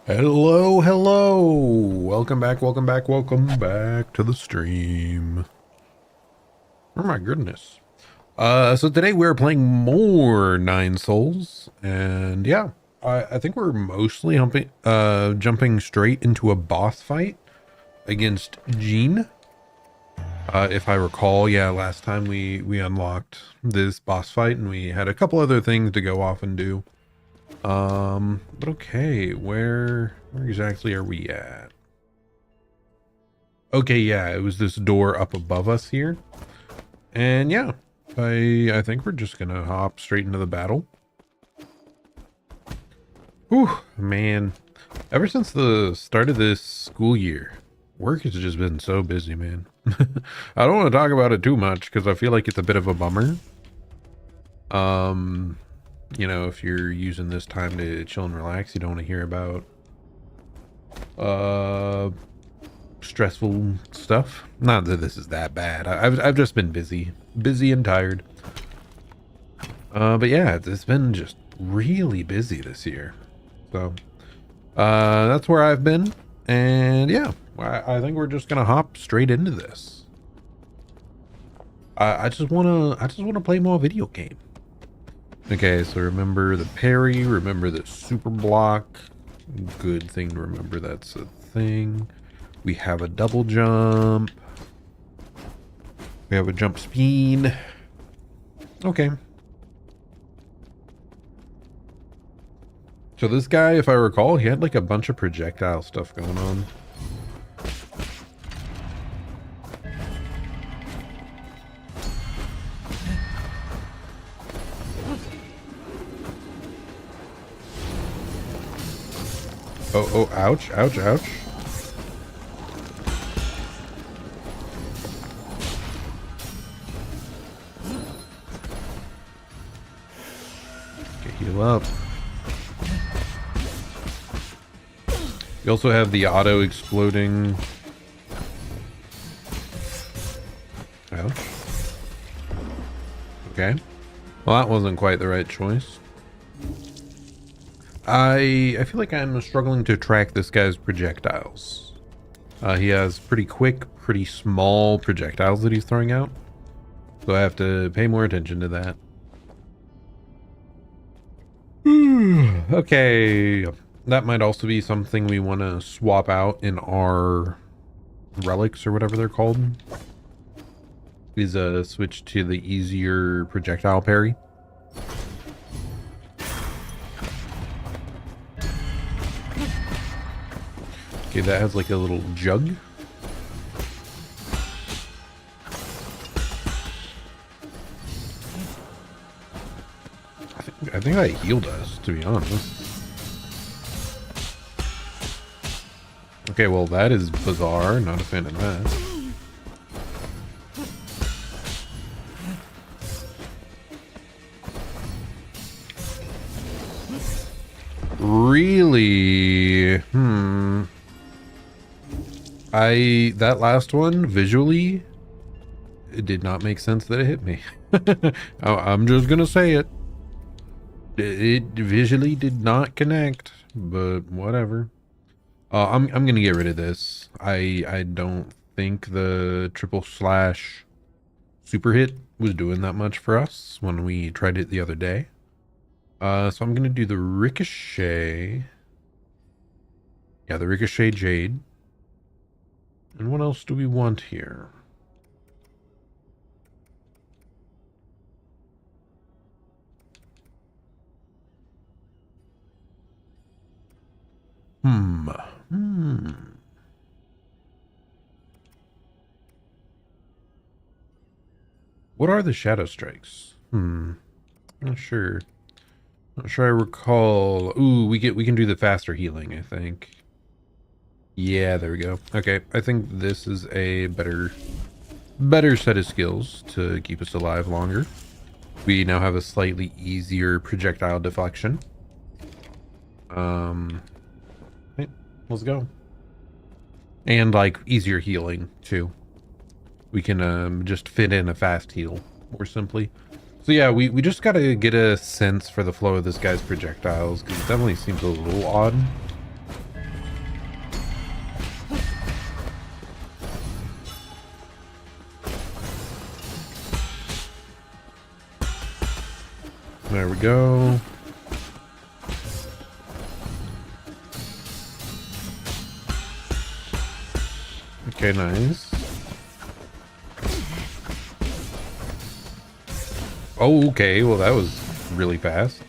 Hello, hello. Welcome back to the stream. Oh my goodness. So today we're playing more Nine Souls, and yeah, I think we're mostly jumping straight into a boss fight against Jean. If I recall, yeah, last time we unlocked this boss fight and we had a couple other things to go off and do. But okay, where exactly are we at? Okay, yeah, it was this door up above us here. And yeah, I think we're just gonna hop straight into the battle. Whew, man. Ever since the start of this school year, work has just been so busy, man. I don't want to talk about it too much because I feel like it's a bit of a bummer. You know, if you're using this time to chill and relax, you don't want to hear about stressful stuff. Not that this is that bad. I've just been busy and tired. But yeah, it's been just really busy this year. So that's where I've been, and yeah, I think we're just gonna hop straight into this. I just wanna play more video game. Okay, so remember the parry, remember the super block. Good thing to remember, that's a thing. We have a double jump. We have a jump speed. Okay. So this guy, if I recall, he had like a bunch of projectile stuff going on. Oh, ouch, ouch, ouch. Okay, heal up. You also have the auto exploding. Ouch. Okay. Well, that wasn't quite the right choice. I feel like I'm struggling to track this guy's projectiles. He has pretty quick, pretty small projectiles that he's throwing out. So I have to pay more attention to that. Okay. That might also be something we want to swap out in our relics or whatever they're called. Is switch to the easier projectile parry. Okay, that has like a little jug. I think that healed us, to be honest. Okay, well that is bizarre. Not a fan of that. Really? That last one, visually, it did not make sense that it hit me. I'm just gonna say it. It visually did not connect, but whatever. I'm gonna get rid of this. I don't think the triple slash super hit was doing that much for us when we tried it the other day. So I'm gonna do the ricochet. Yeah, the ricochet jade. And what else do we want here? What are the shadow strikes? Not sure. Not sure I recall. Ooh, we can do the faster healing, I think. Yeah, there we go. Okay, I think this is a better set of skills to keep us alive longer. We now have a slightly easier projectile deflection. Okay, let's go. And like easier healing too. We can just fit in a fast heal more simply. So yeah, we just gotta get a sense for the flow of this guy's projectiles, because it definitely seems a little odd. There we go. Okay, nice. Oh, okay. Well, that was really fast.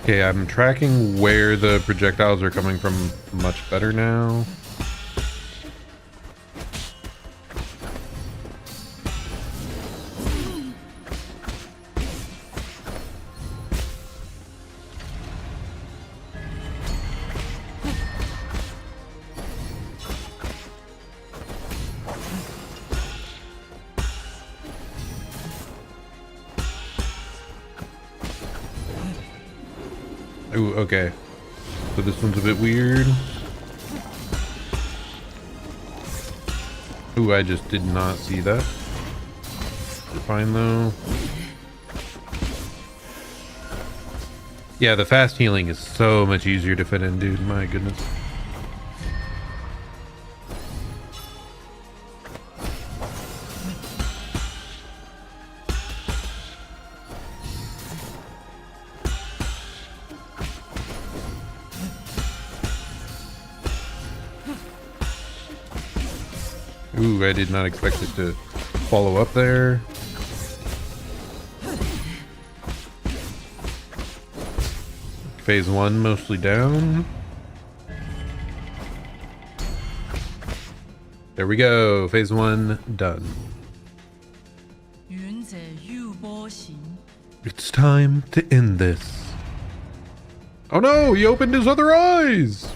Okay, I'm tracking where the projectiles are coming from much better now. Ooh, okay. So this one's a bit weird. Ooh, I just did not see that. Fine though. Yeah, the fast healing is so much easier to fit in, dude. My goodness. Ooh, I did not expect it to follow up there. Phase 1 mostly down. There we go. Phase 1 done. It's time to end this. Oh no, he opened his other eyes.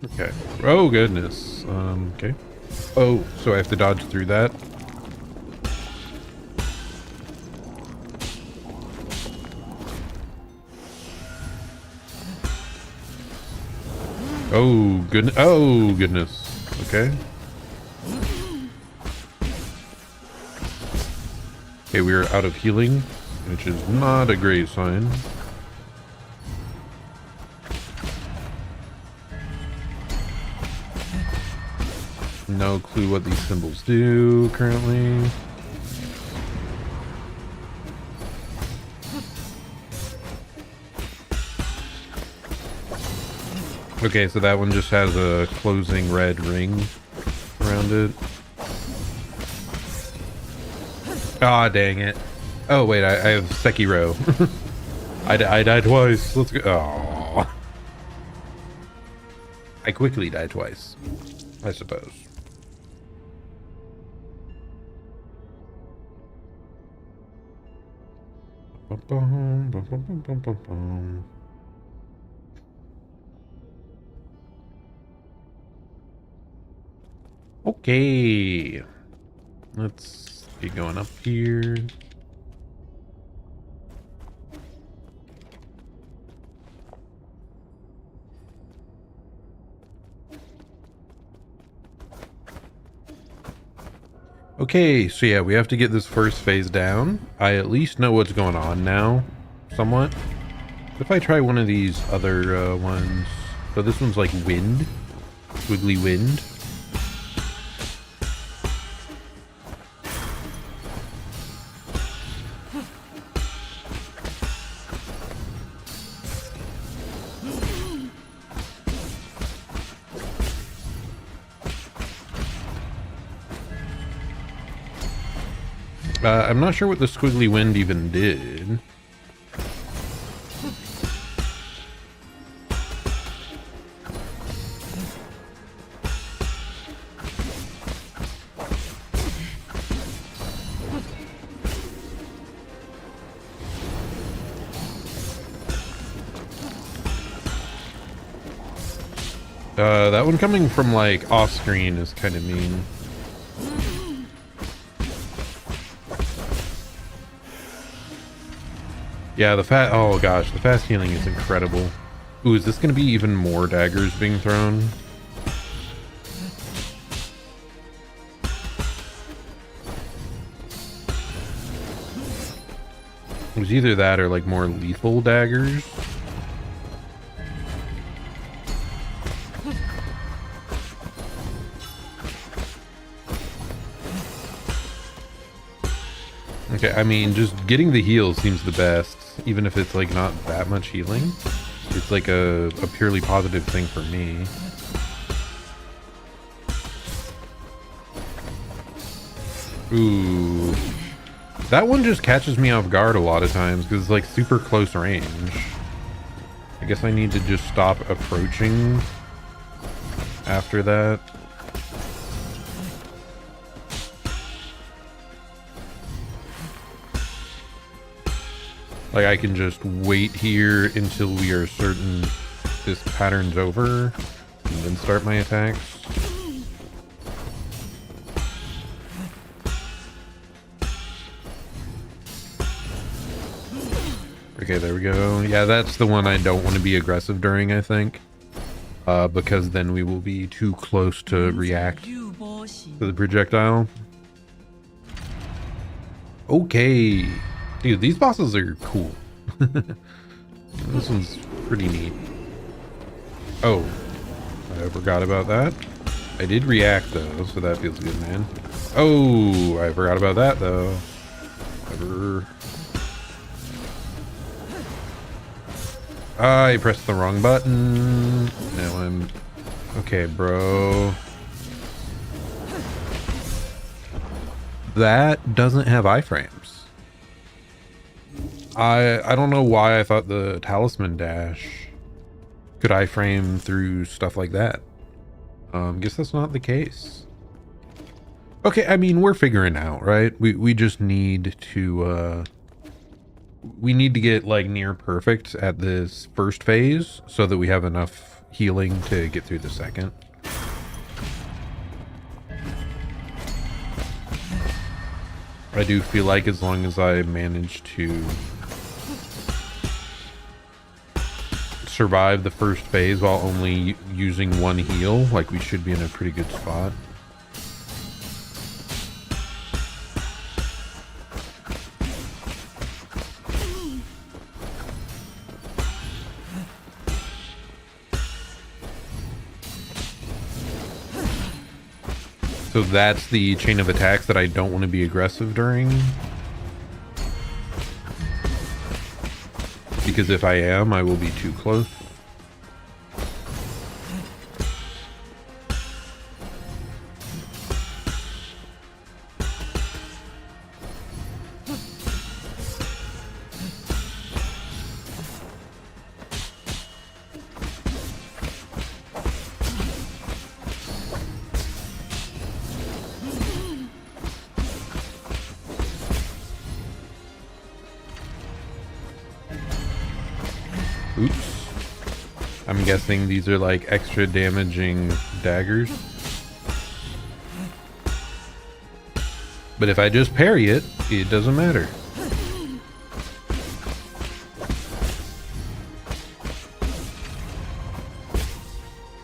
Okay. Oh goodness. Okay. Oh, so I have to dodge through that. Oh goodness. Oh goodness. Okay. Okay, we are out of healing, which is not a great sign. No clue what these symbols do currently. Okay, so that one just has a closing red ring around it. Ah, dang it. Oh, wait, I have Sekiro. I died twice. Let's go. Oh. I quickly died twice, I suppose. Okay, let's get going up here. Okay, so yeah, we have to get this first phase down. I at least know what's going on now, somewhat. If I try one of these other ones, so this one's like wind, wiggly wind. I'm not sure what the squiggly wind even did. That one coming from like off screen is kind of mean. Yeah, oh gosh, the fast healing is incredible. Ooh, is this going to be even more daggers being thrown? was either that or like more lethal daggers. Okay, I mean, just getting the heal seems the best, even if it's like not that much healing. It's like a purely positive thing for me. Ooh. That one just catches me off guard a lot of times because it's like super close range. I guess I need to just stop approaching after that. Like I can just wait here until we are certain this pattern's over and then start my attacks. Okay, there we go. Yeah, that's the one I don't want to be aggressive during, I think. Because then we will be too close to react to the projectile. Okay. Dude, these bosses are cool. This one's pretty neat. Oh, I forgot about that. I did react though, so that feels good, man. Oh, I forgot about that though. I pressed the wrong button. Now I'm... Okay, bro. That doesn't have iframes. I don't know why I thought the talisman dash could iframe through stuff like that. Guess that's not the case. Okay, I mean, we're figuring out, right? We just need to we need to get like near perfect at this first phase so that we have enough healing to get through the second. I do feel like as long as I manage to survive the first phase while only using one heal, like we should be in a pretty good spot. So that's the chain of attacks that I don't want to be aggressive during. Because if I am, I will be too close. Oops. I'm guessing these are like extra damaging daggers. But if I just parry it, it doesn't matter.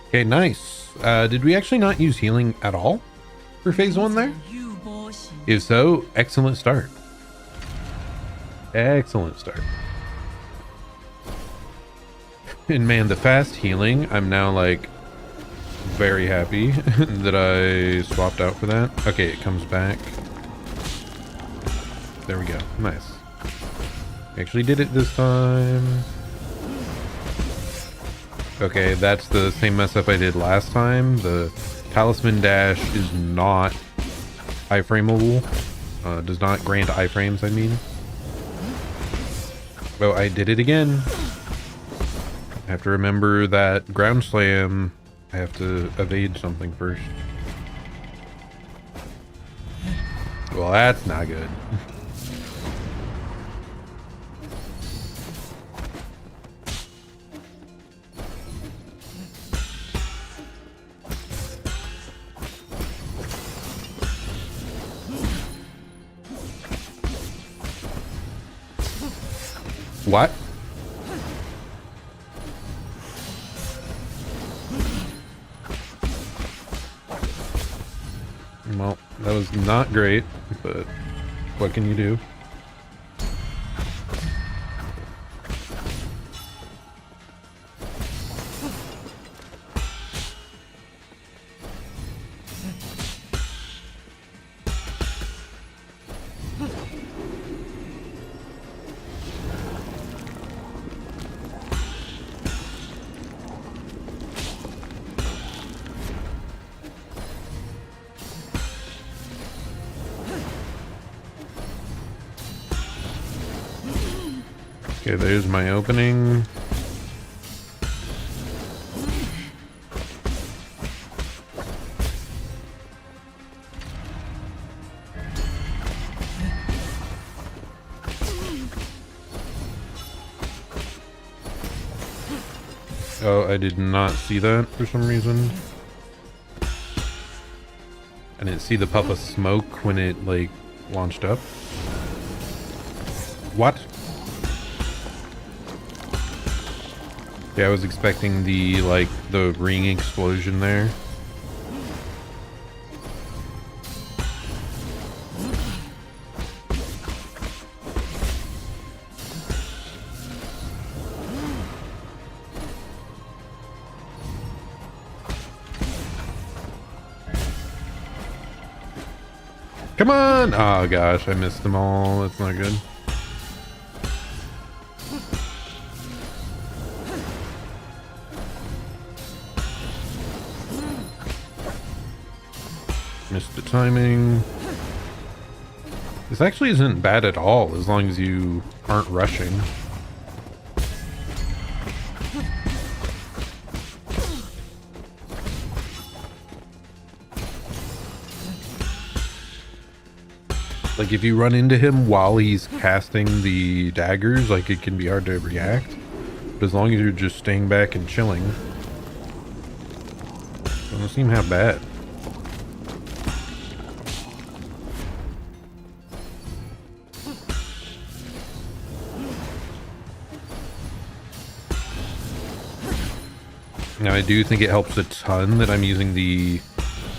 Okay, nice. Did we actually not use healing at all for phase 1 there? If so, excellent start. Excellent start. And man, the fast healing, I'm now like very happy that I swapped out for that. Okay, it comes back. There we go. Nice. Actually did it this time. Okay, that's the same mess up I did last time. The talisman dash is not iframeable. Does not grant iframes, I mean. Oh, I did it again. I have to remember that ground slam, I have to evade something first. Well, that's not good. What? Well, that was not great, but what can you do? Okay, there's my opening. Oh, I did not see that for some reason. I didn't see the puff of smoke when it, like, launched up. What? Yeah, I was expecting the, like, the ring explosion there. Come on! Oh gosh, I missed them all. That's not good. Missed the timing. This actually isn't bad at all, as long as you aren't rushing. Like, if you run into him while he's casting the daggers, like, it can be hard to react. But as long as you're just staying back and chilling, it doesn't seem half bad. Now, I do think it helps a ton that I'm using the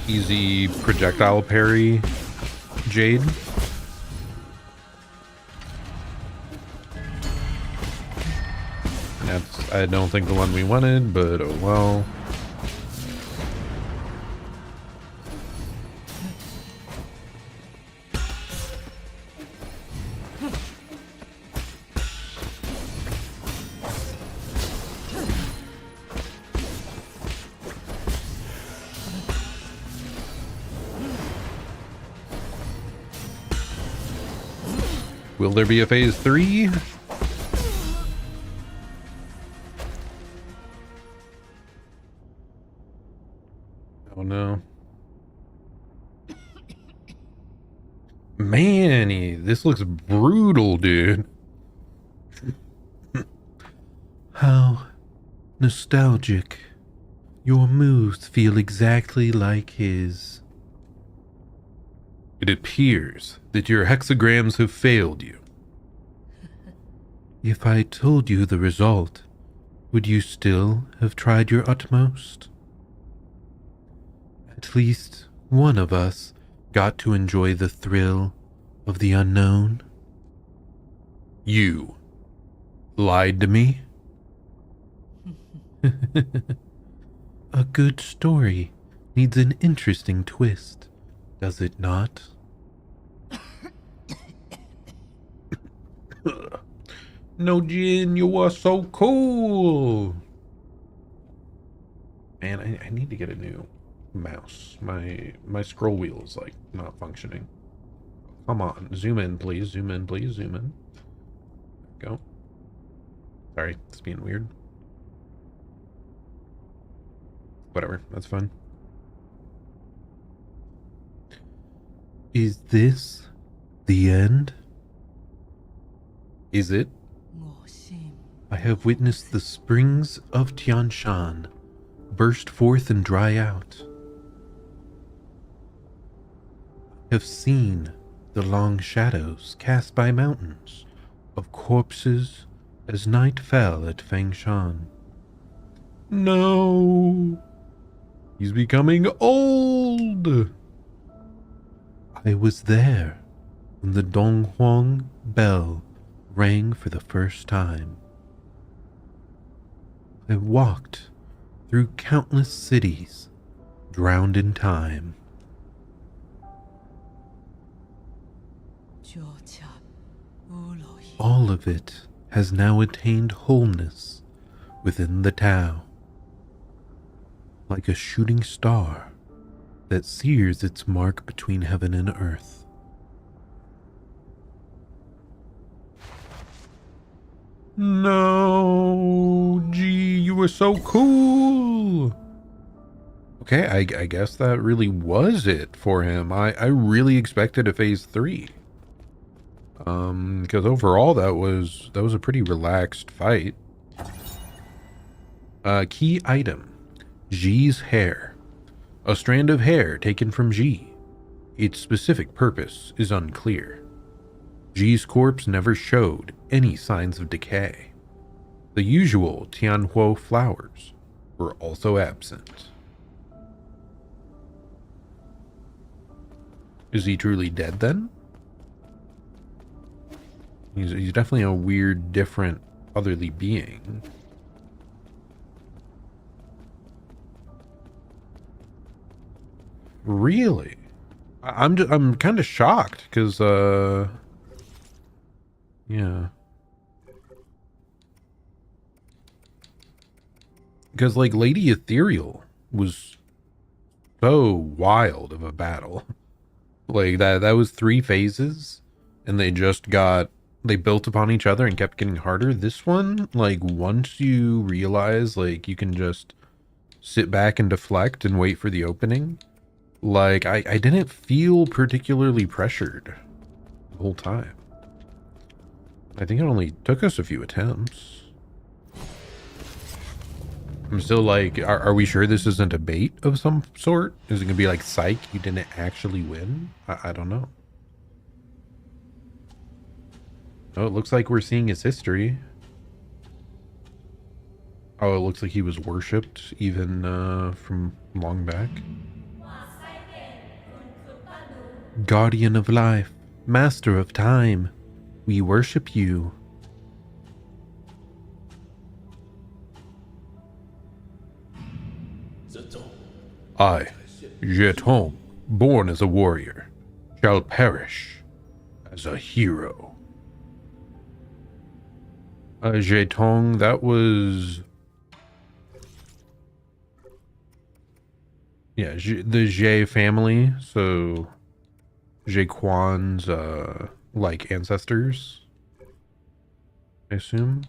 easy projectile parry Jade. That's, I don't think, the one we wanted, but oh well. Will there be a phase 3? Oh no. Man, this looks brutal, dude. How nostalgic. Your moves feel exactly like his. It appears that your hexagrams have failed you. If I told you the result, would you still have tried your utmost? At least one of us got to enjoy the thrill of the unknown. You lied to me? A good story needs an interesting twist, does it not? No, Jin, you are so cool. Man, I need to get a new mouse. My scroll wheel is like not functioning. Come on, zoom in, please. Zoom in, please. Zoom in. There we go. Sorry, it's being weird. Whatever, that's fine. Is this the end? Is it? I have witnessed the springs of Tianshan burst forth and dry out. Have seen the long shadows cast by mountains of corpses as night fell at Fangshan. No! He's becoming old! I was there when the Donghuang bell rang for the first time. I walked through countless cities, drowned in time. All of it has now attained wholeness within the Tao, like a shooting star that sears its mark between heaven and earth. No, gee, you were so cool. Okay, I guess that really was it for him. I really expected a phase 3. Because overall that was a pretty relaxed fight. Key item. G's hair. A strand of hair taken from G. Its specific purpose is unclear. G's corpse never showed any signs of decay. The usual Tianhuo flowers were also absent. Is he truly dead then? He's definitely a weird, different, otherly being. Really? I'm kind of shocked because yeah. Because like Lady Ethereal was so wild of a battle. Like that was 3 phases and they built upon each other and kept getting harder. This one, like once you realize like you can just sit back and deflect and wait for the opening, like I didn't feel particularly pressured the whole time. I think it only took us a few attempts. I'm still like, are we sure this isn't a bait of some sort? Is it gonna be like, psych, you didn't actually win? I don't know. Oh, it looks like we're seeing his history. Oh, it looks like he was worshipped even from long back. Guardian of life, master of time, we worship you. I, Jetong, born as a warrior, shall perish as a hero. Jetong, that was... yeah, the Jie family, so Jaquan's, like, ancestors, I assume.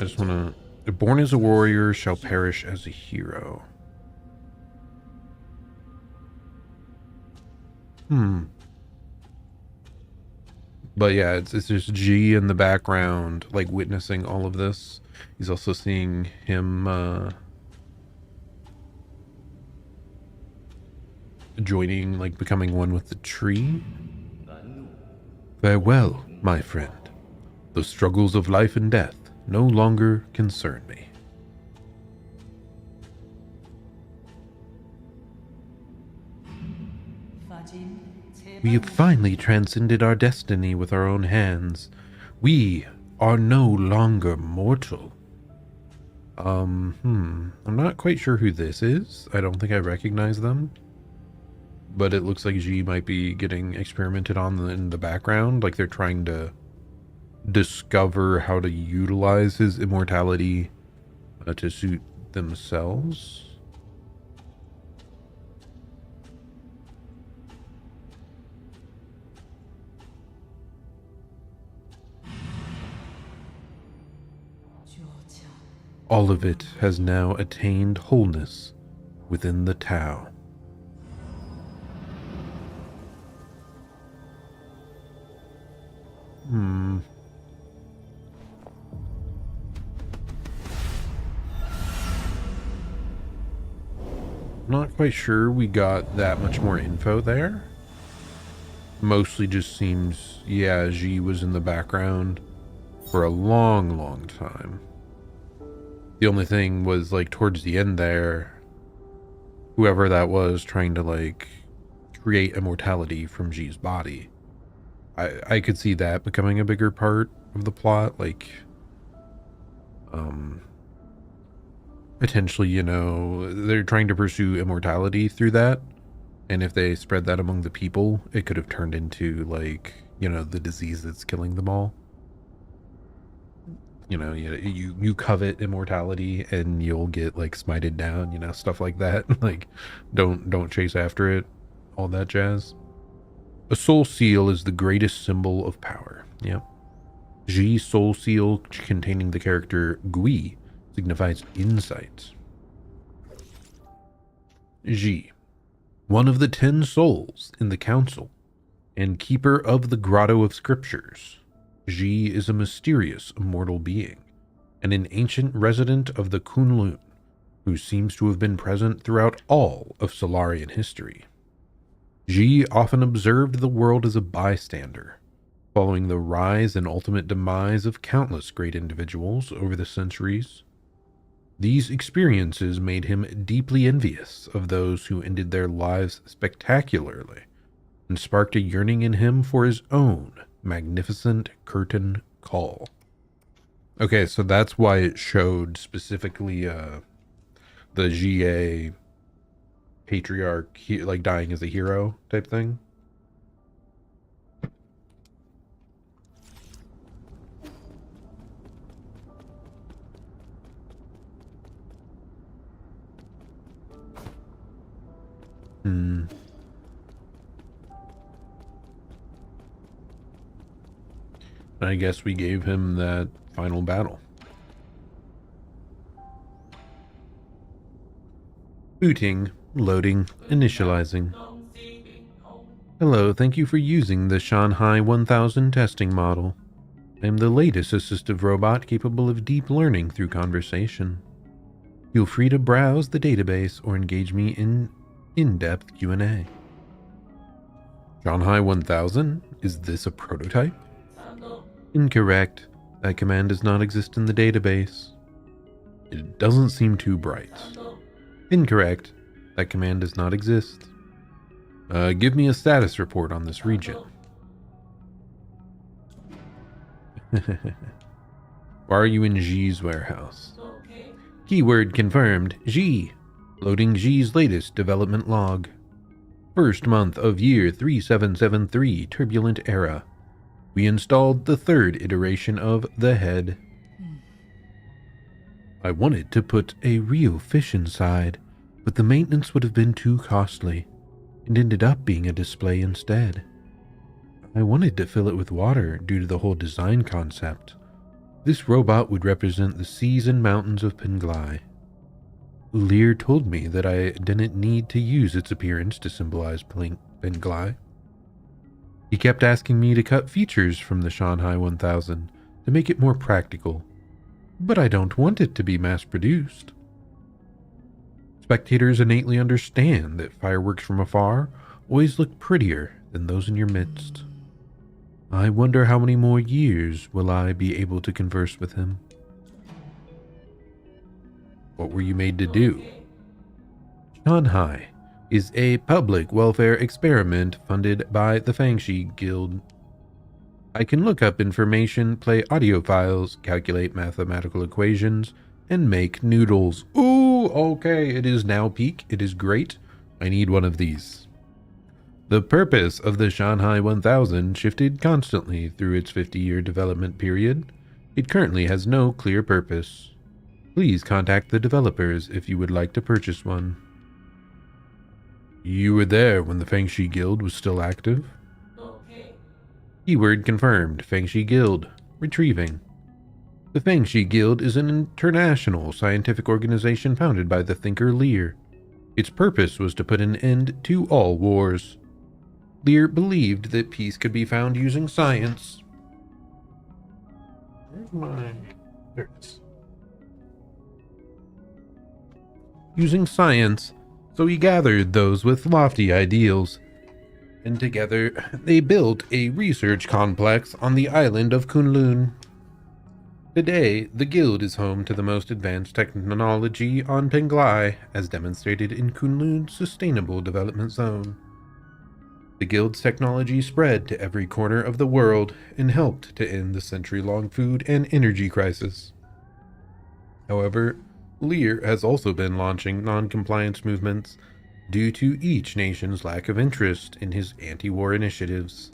I just want to... born as a warrior shall perish as a hero. But yeah, it's just G in the background, like, witnessing all of this. He's also seeing him, joining, like, becoming one with the tree. Farewell, my friend. The struggles of life and death no longer concern me. We have finally transcended our destiny with our own hands. We are no longer mortal. I'm not quite sure who this is. I don't think I recognize them. But it looks like G might be getting experimented on in the background. Like they're trying to discover how to utilize his immortality to suit themselves. All of it has now attained wholeness within the Tao. Not quite sure we got that much more info there. Mostly just seems, yeah, G was in the background for a long, long time. The only thing was, like, towards the end there, whoever that was trying to, like, create immortality from G's body. I could see that becoming a bigger part of the plot, like, potentially, you know, they're trying to pursue immortality through that, and if they spread that among the people, it could have turned into, like, you know, the disease that's killing them all. You know, you covet immortality and you'll get, like, smited down, you know, stuff like that. Like, don't chase after it. all that jazz. A soul seal is the greatest symbol of power. Yep. G soul seal containing the character Gui signifies insight. G, one of the 10 souls in the council and keeper of the Grotto of Scriptures. G is a mysterious immortal being and an ancient resident of the Kunlun who seems to have been present throughout all of Solarian history. G often observed the world as a bystander, following the rise and ultimate demise of countless great individuals over the centuries. These experiences made him deeply envious of those who ended their lives spectacularly and sparked a yearning in him for his own magnificent curtain call. Okay, so that's why it showed specifically the GA patriarch like dying as a hero type thing. I guess we gave him that final battle. Booting, loading, initializing. Hello, thank you for using the Shanghai 1000 testing model. I am the latest assistive robot capable of deep learning through conversation. Feel free to browse the database or engage me in in-depth Q&A. Shanghai 1000? Is this a prototype? Incorrect. That command does not exist in the database. It doesn't seem too bright. Incorrect. That command does not exist. Give me a status report on this region. Why are you in G's warehouse? Keyword confirmed. G. Loading G's latest development log. First month of year 3773 turbulent era. We installed the third iteration of the head. I wanted to put a real fish inside, but the maintenance would have been too costly, and ended up being a display instead. I wanted to fill it with water due to the whole design concept. This robot would represent the seas and mountains of Penglai. Lear told me that I didn't need to use its appearance to symbolize Penglai. He kept asking me to cut features from the Shanghai 1000 to make it more practical, but I don't want it to be mass-produced. Spectators innately understand that fireworks from afar always look prettier than those in your midst. I wonder how many more years will I be able to converse with him. What were you made to do? Shanghai is a public welfare experiment funded by the Fangshi Guild. I can look up information, play audio files, calculate mathematical equations, and make noodles. Ooh, okay, it is now peak. It is great. I need one of these. The purpose of the Shanghai 1000 shifted constantly through its 50-year development period. It currently has no clear purpose. Please contact the developers if you would like to purchase one. You were there when the Fangshi Guild was still active? Okay. Keyword confirmed. Fangshi Guild. Retrieving. The Fangshi Guild is an international scientific organization founded by the thinker Lear. Its purpose was to put an end to all wars. Lear believed that peace could be found using science. Where's my... There it is. Using science, so he gathered those with lofty ideals, and together they built a research complex on the island of Kunlun. Today, the guild is home to the most advanced technology on Penglai, as demonstrated in Kunlun's Sustainable Development Zone. The guild's technology spread to every corner of the world and helped to end the century-long food and energy crisis. However, Lear has also been launching non-compliance movements due to each nation's lack of interest in his anti-war initiatives.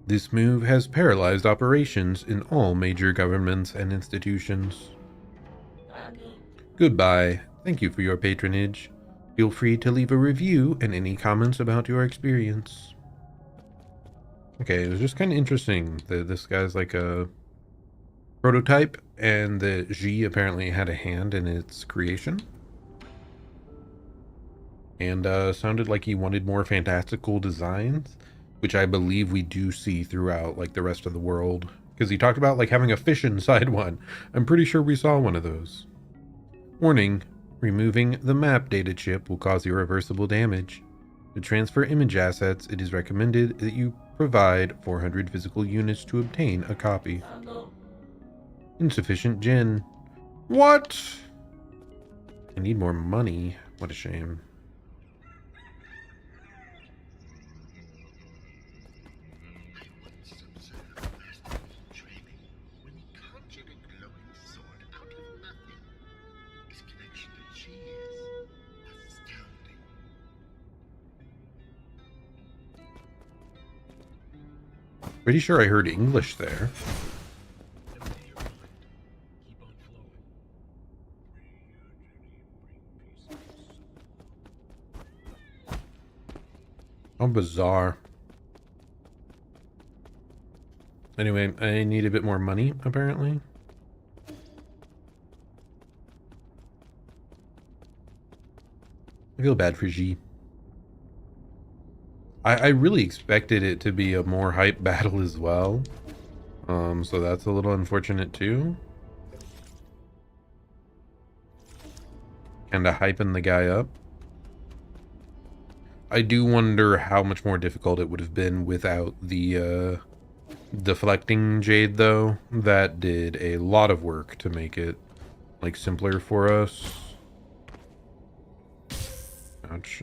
This move has paralyzed operations in all major governments and institutions. Goodbye. Thank you for your patronage. Feel free to leave a review and any comments about your experience. Okay, it was just kind of interesting that this guy's like a prototype and that G apparently had a hand in its creation. And sounded like he wanted more fantastical designs, which I believe we do see throughout like the rest of the world. Because he talked about like having a fish inside one. I'm pretty sure we saw one of those. Warning, removing the map data chip will cause irreversible damage. To transfer image assets, it is recommended that you provide 400 physical units to obtain a copy. Insufficient gen. What? I need more money. What a shame. Pretty sure I heard English there. How bizarre. Anyway, I need a bit more money, apparently. I feel bad for G. I really expected it to be a more hype battle as well. So that's a little unfortunate too. Kinda hyping the guy up. I do wonder how much more difficult it would have been without the deflecting jade though. That did a lot of work to make it like simpler for us. Ouch.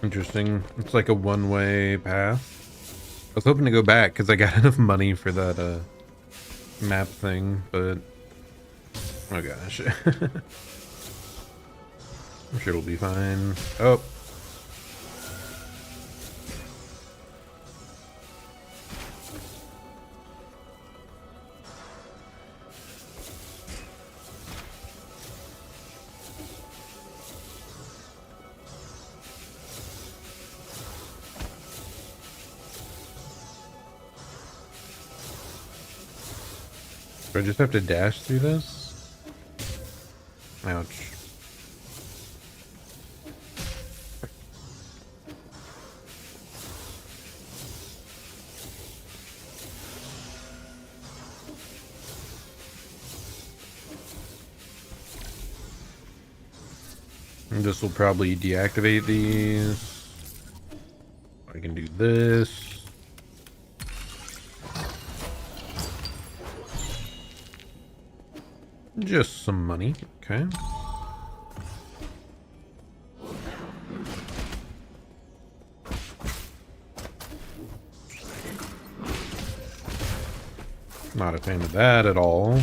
Interesting. It's like a one-way path. I was hoping to go back because I got enough money for that map thing, but oh gosh. I'm sure it'll be fine. Oh. Do I just have to dash through this? Ouch. And this will probably deactivate these. I can do this. Just some money, okay. Not a fan of that at all.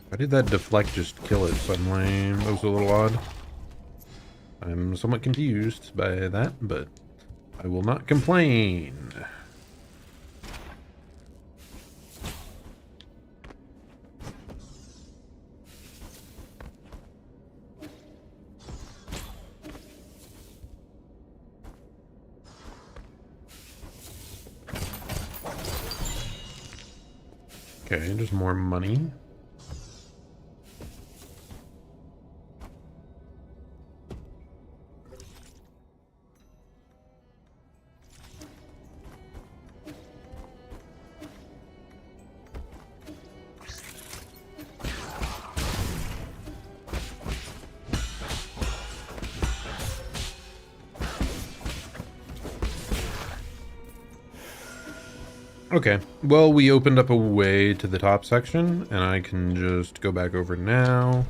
Why did that deflect just kill it suddenly? That was a little odd. I'm somewhat confused by that, but I will not complain. Okay, just more money. Okay, well, we opened up a way to the top section, and I can just go back over now.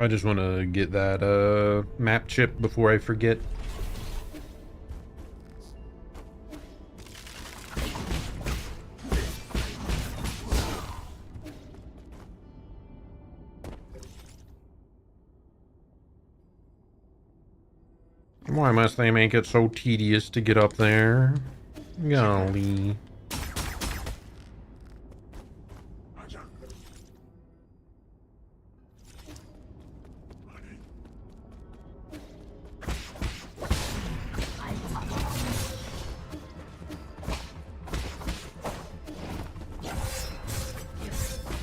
I just want to get that map chip before I forget. Why must they make it so tedious to get up there? Golly.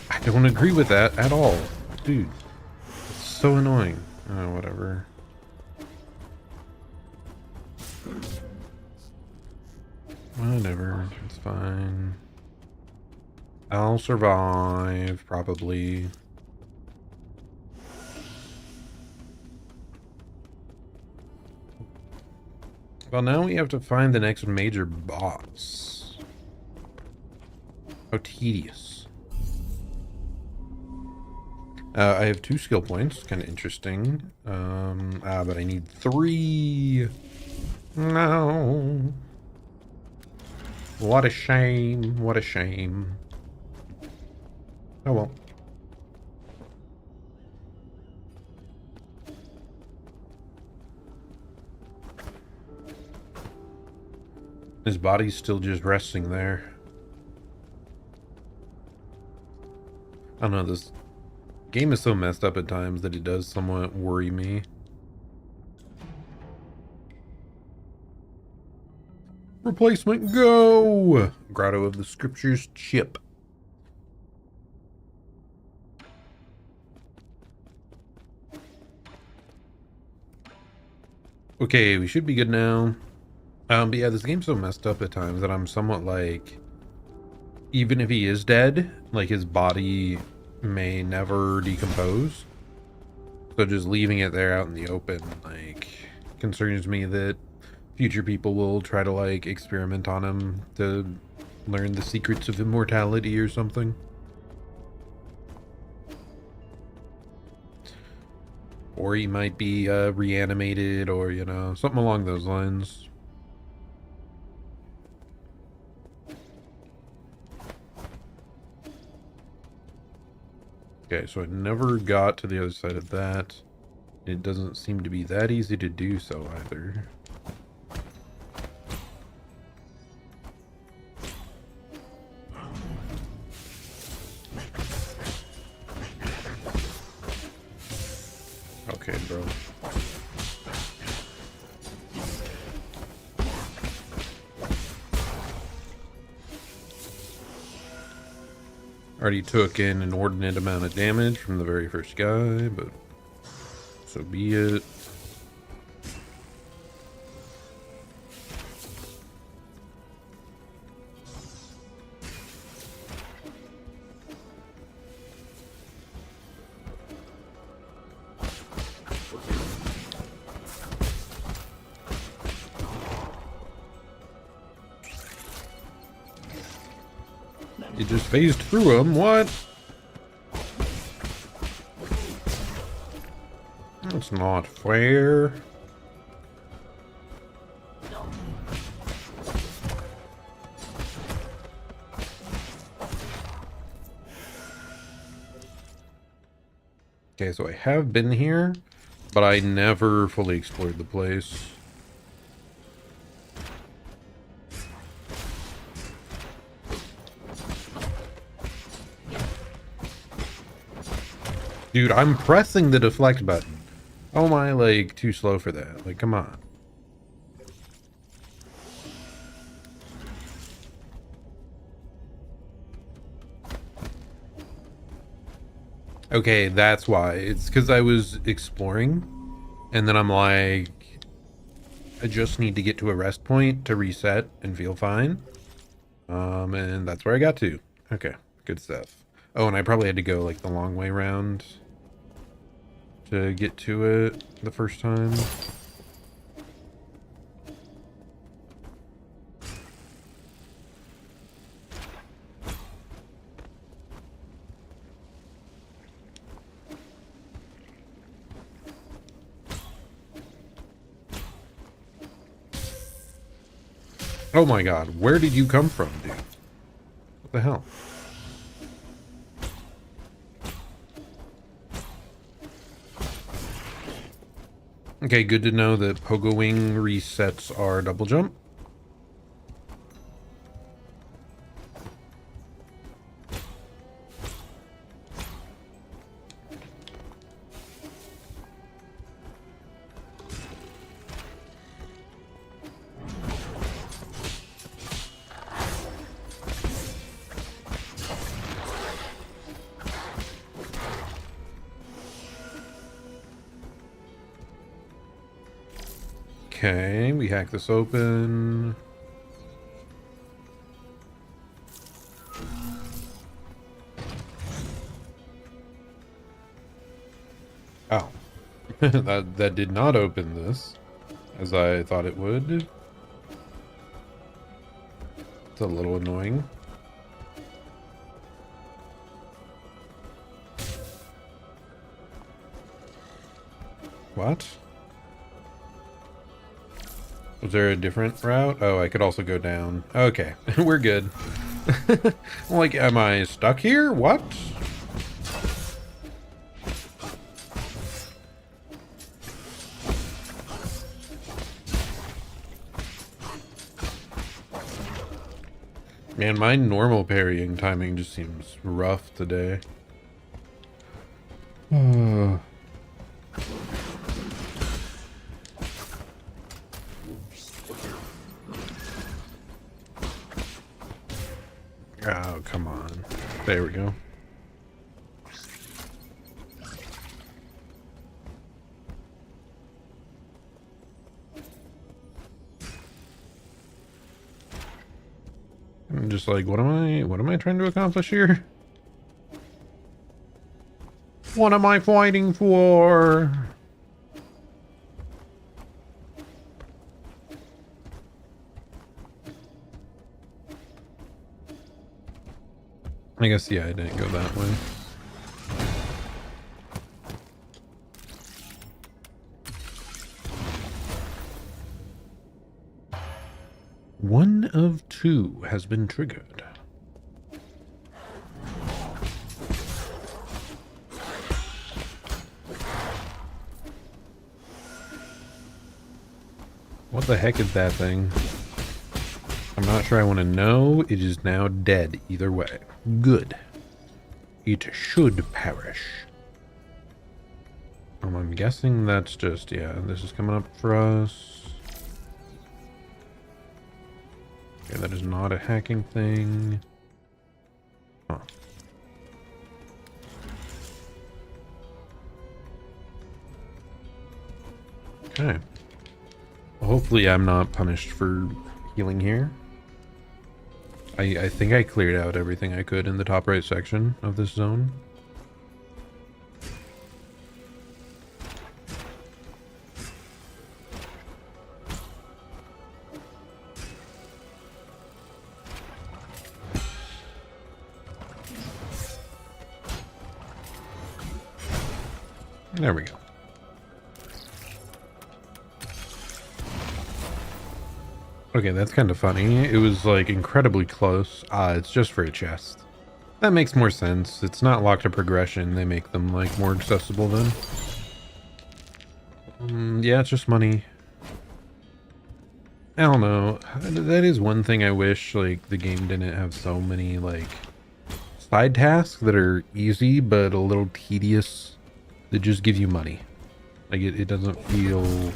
I don't agree with that at all. Dude, it's so annoying. Oh, whatever. Whatever, it's fine. I'll survive, probably. Well, now we have to find the next major boss. How tedious. I have 2 skill points, kind of interesting. But I need 3. No. What a shame. What a shame. Oh well. His body's still just resting there. I don't know, this game is so messed up at times that it does somewhat worry me. Replacement, go! Grotto of the Scriptures chip. Okay, we should be good now. But yeah, this game's so messed up at times that I'm somewhat like, even if he is dead, like his body may never decompose. So just leaving it there out in the open, like, concerns me that future people will try to like experiment on him to learn the secrets of immortality or something. Or he might be reanimated, or, you know, something along those lines. Okay, so I never got to the other side of that. It doesn't seem to be that easy to do so either. Okay, bro. Already took an inordinate amount of damage from the very first guy, but so be it. It just phased through him. What? That's not fair. Okay, so I have been here, but I never fully explored the place. Dude, I'm pressing the deflect button. How am I, like, too slow for that? Like, come on. Okay, that's why. It's because I was exploring, and then I'm like, I just need to get to a rest point to reset and feel fine. And that's where I got to. Okay, good stuff. Oh, and I probably had to go, like, the long way around to get to it the first time. Oh my god, where did you come from, dude? What the hell? Okay, good to know that Pogo Wing resets our double jump. Okay, we hack this open. Oh. that did not open this, as I thought it would. It's a little annoying. What? Was there a different route? Oh, I could also go down. Okay, we're good. Like, am I stuck here? What? Man, my normal parrying timing just seems rough today. Oh, come on. There we go. I'm just like, what am I trying to accomplish here? What am I fighting for? I guess, yeah, I didn't go that way. One of two has been triggered. What the heck is that thing? I'm not sure I want to know. It is now dead either way. Good. It should perish. I'm guessing that's just, yeah, this is coming up for us. Okay, that is not a hacking thing. Huh. Okay. Well, hopefully I'm not punished for healing here. I think I cleared out everything I could in the top right section of this zone. There we go. Okay, that's kind of funny. It was like incredibly close. It's just for a chest. That makes more sense. It's not locked to progression. They make them like more accessible then. Yeah, it's just money. I don't know. That is one thing I wish like the game didn't have so many like side tasks that are easy but a little tedious that just give you money. Like it doesn't feel...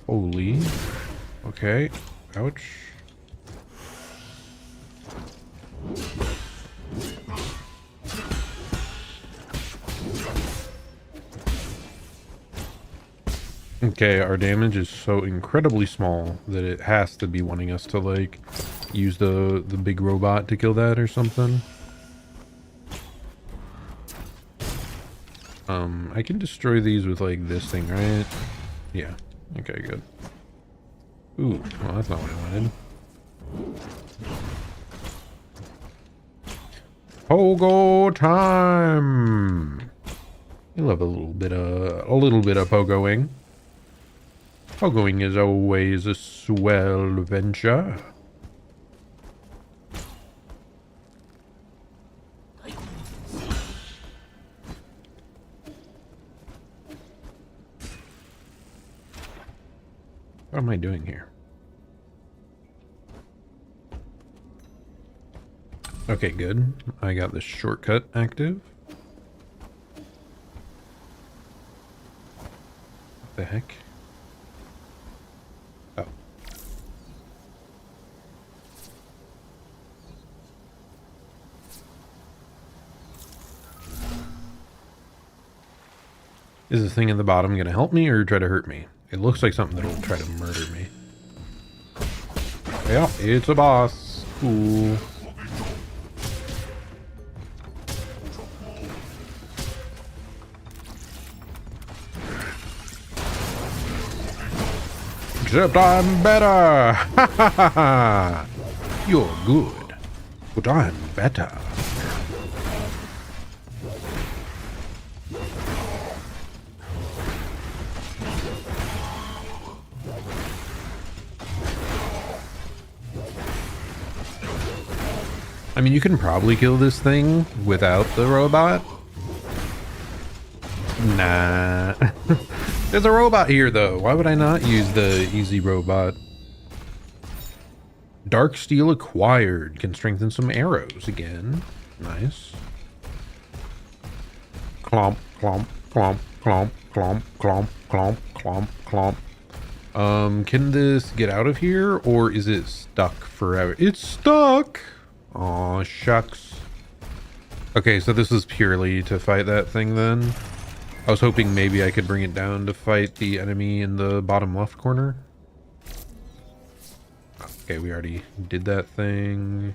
Holy. Okay. Ouch. Okay, our damage is so incredibly small that it has to be wanting us to like use the big robot to kill that or something. I can destroy these with like this thing, right? Yeah. Okay, good. Ooh, well, that's not what I wanted. Pogo time! I love a little bit of pogoing. Going is always a swell venture. What am I doing here? Okay, good. I got the shortcut active. What the heck? Oh. Is this thing at the bottom going to help me or try to hurt me? It looks like something that'll try to murder me. Yeah, it's a boss. Cool. Except I'm better! Ha ha ha ha! You're good, but I'm better. I mean, you can probably kill this thing without the robot. Nah. There's a robot here, though. Why would I not use the easy robot? Dark steel acquired. Can strengthen some arrows again. Nice. Clomp, clomp, clomp, clomp, clomp, clomp, clomp, clomp, clomp. Can this get out of here, or is it stuck forever? It's stuck! Aw, shucks. Okay, so this is purely to fight that thing then. I was hoping maybe I could bring it down to fight the enemy in the bottom left corner. Okay, we already did that thing.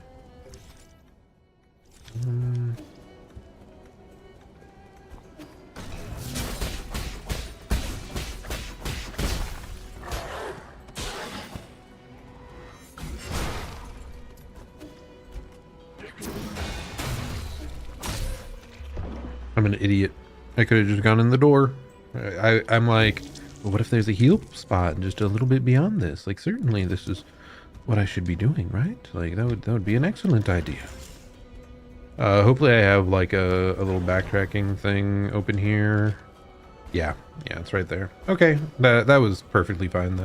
I'm an idiot. I could have just gone in the door. I'm like, well, what if there's a heal spot just a little bit beyond this? Like, certainly this is what I should be doing, right? Like, that would be an excellent idea. Hopefully I have like a little backtracking thing open here. Yeah, it's right there. Okay, that was perfectly fine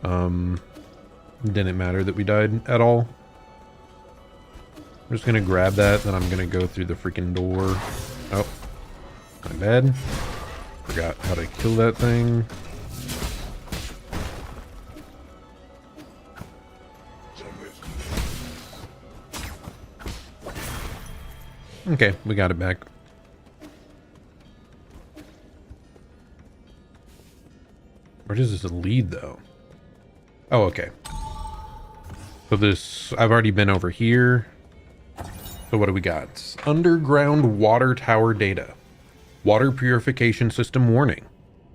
then. Didn't matter that we died at all. I'm just gonna grab that, then I'm gonna go through the freaking door. Oh, my bad. Forgot how to kill that thing. Okay, we got it back. Where does this lead, though? Oh, okay. So this, I've already been over here. So what do we got? Underground water tower data. Water purification system warning.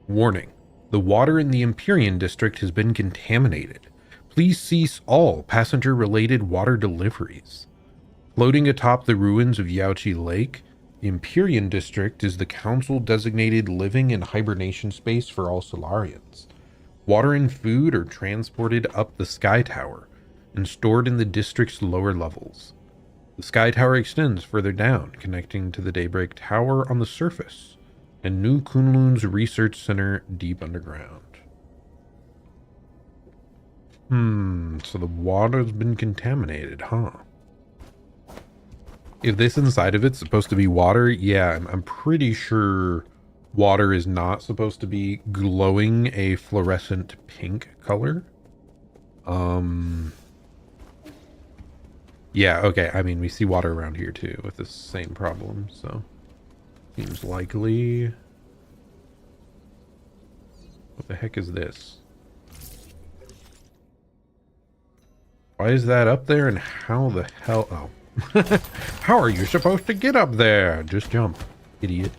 Warning. The water in the Empyrean district has been contaminated. Please cease all passenger-related water deliveries. Floating atop the ruins of Yaochi Lake, the Empyrean district is the council-designated living and hibernation space for all Solarians. Water and food are transported up the Sky Tower and stored in the district's lower levels. The Sky Tower extends further down, connecting to the Daybreak Tower on the surface, and New Kunlun's Research Center deep underground. So the water's been contaminated, huh? If this inside of it's supposed to be water, yeah, I'm pretty sure water is not supposed to be glowing a fluorescent pink color. Yeah, okay. I mean, we see water around here too with the same problem, so seems likely. What the heck is this? Why is that up there, and how the hell? Oh. How are you supposed to get up there? Just jump, idiot.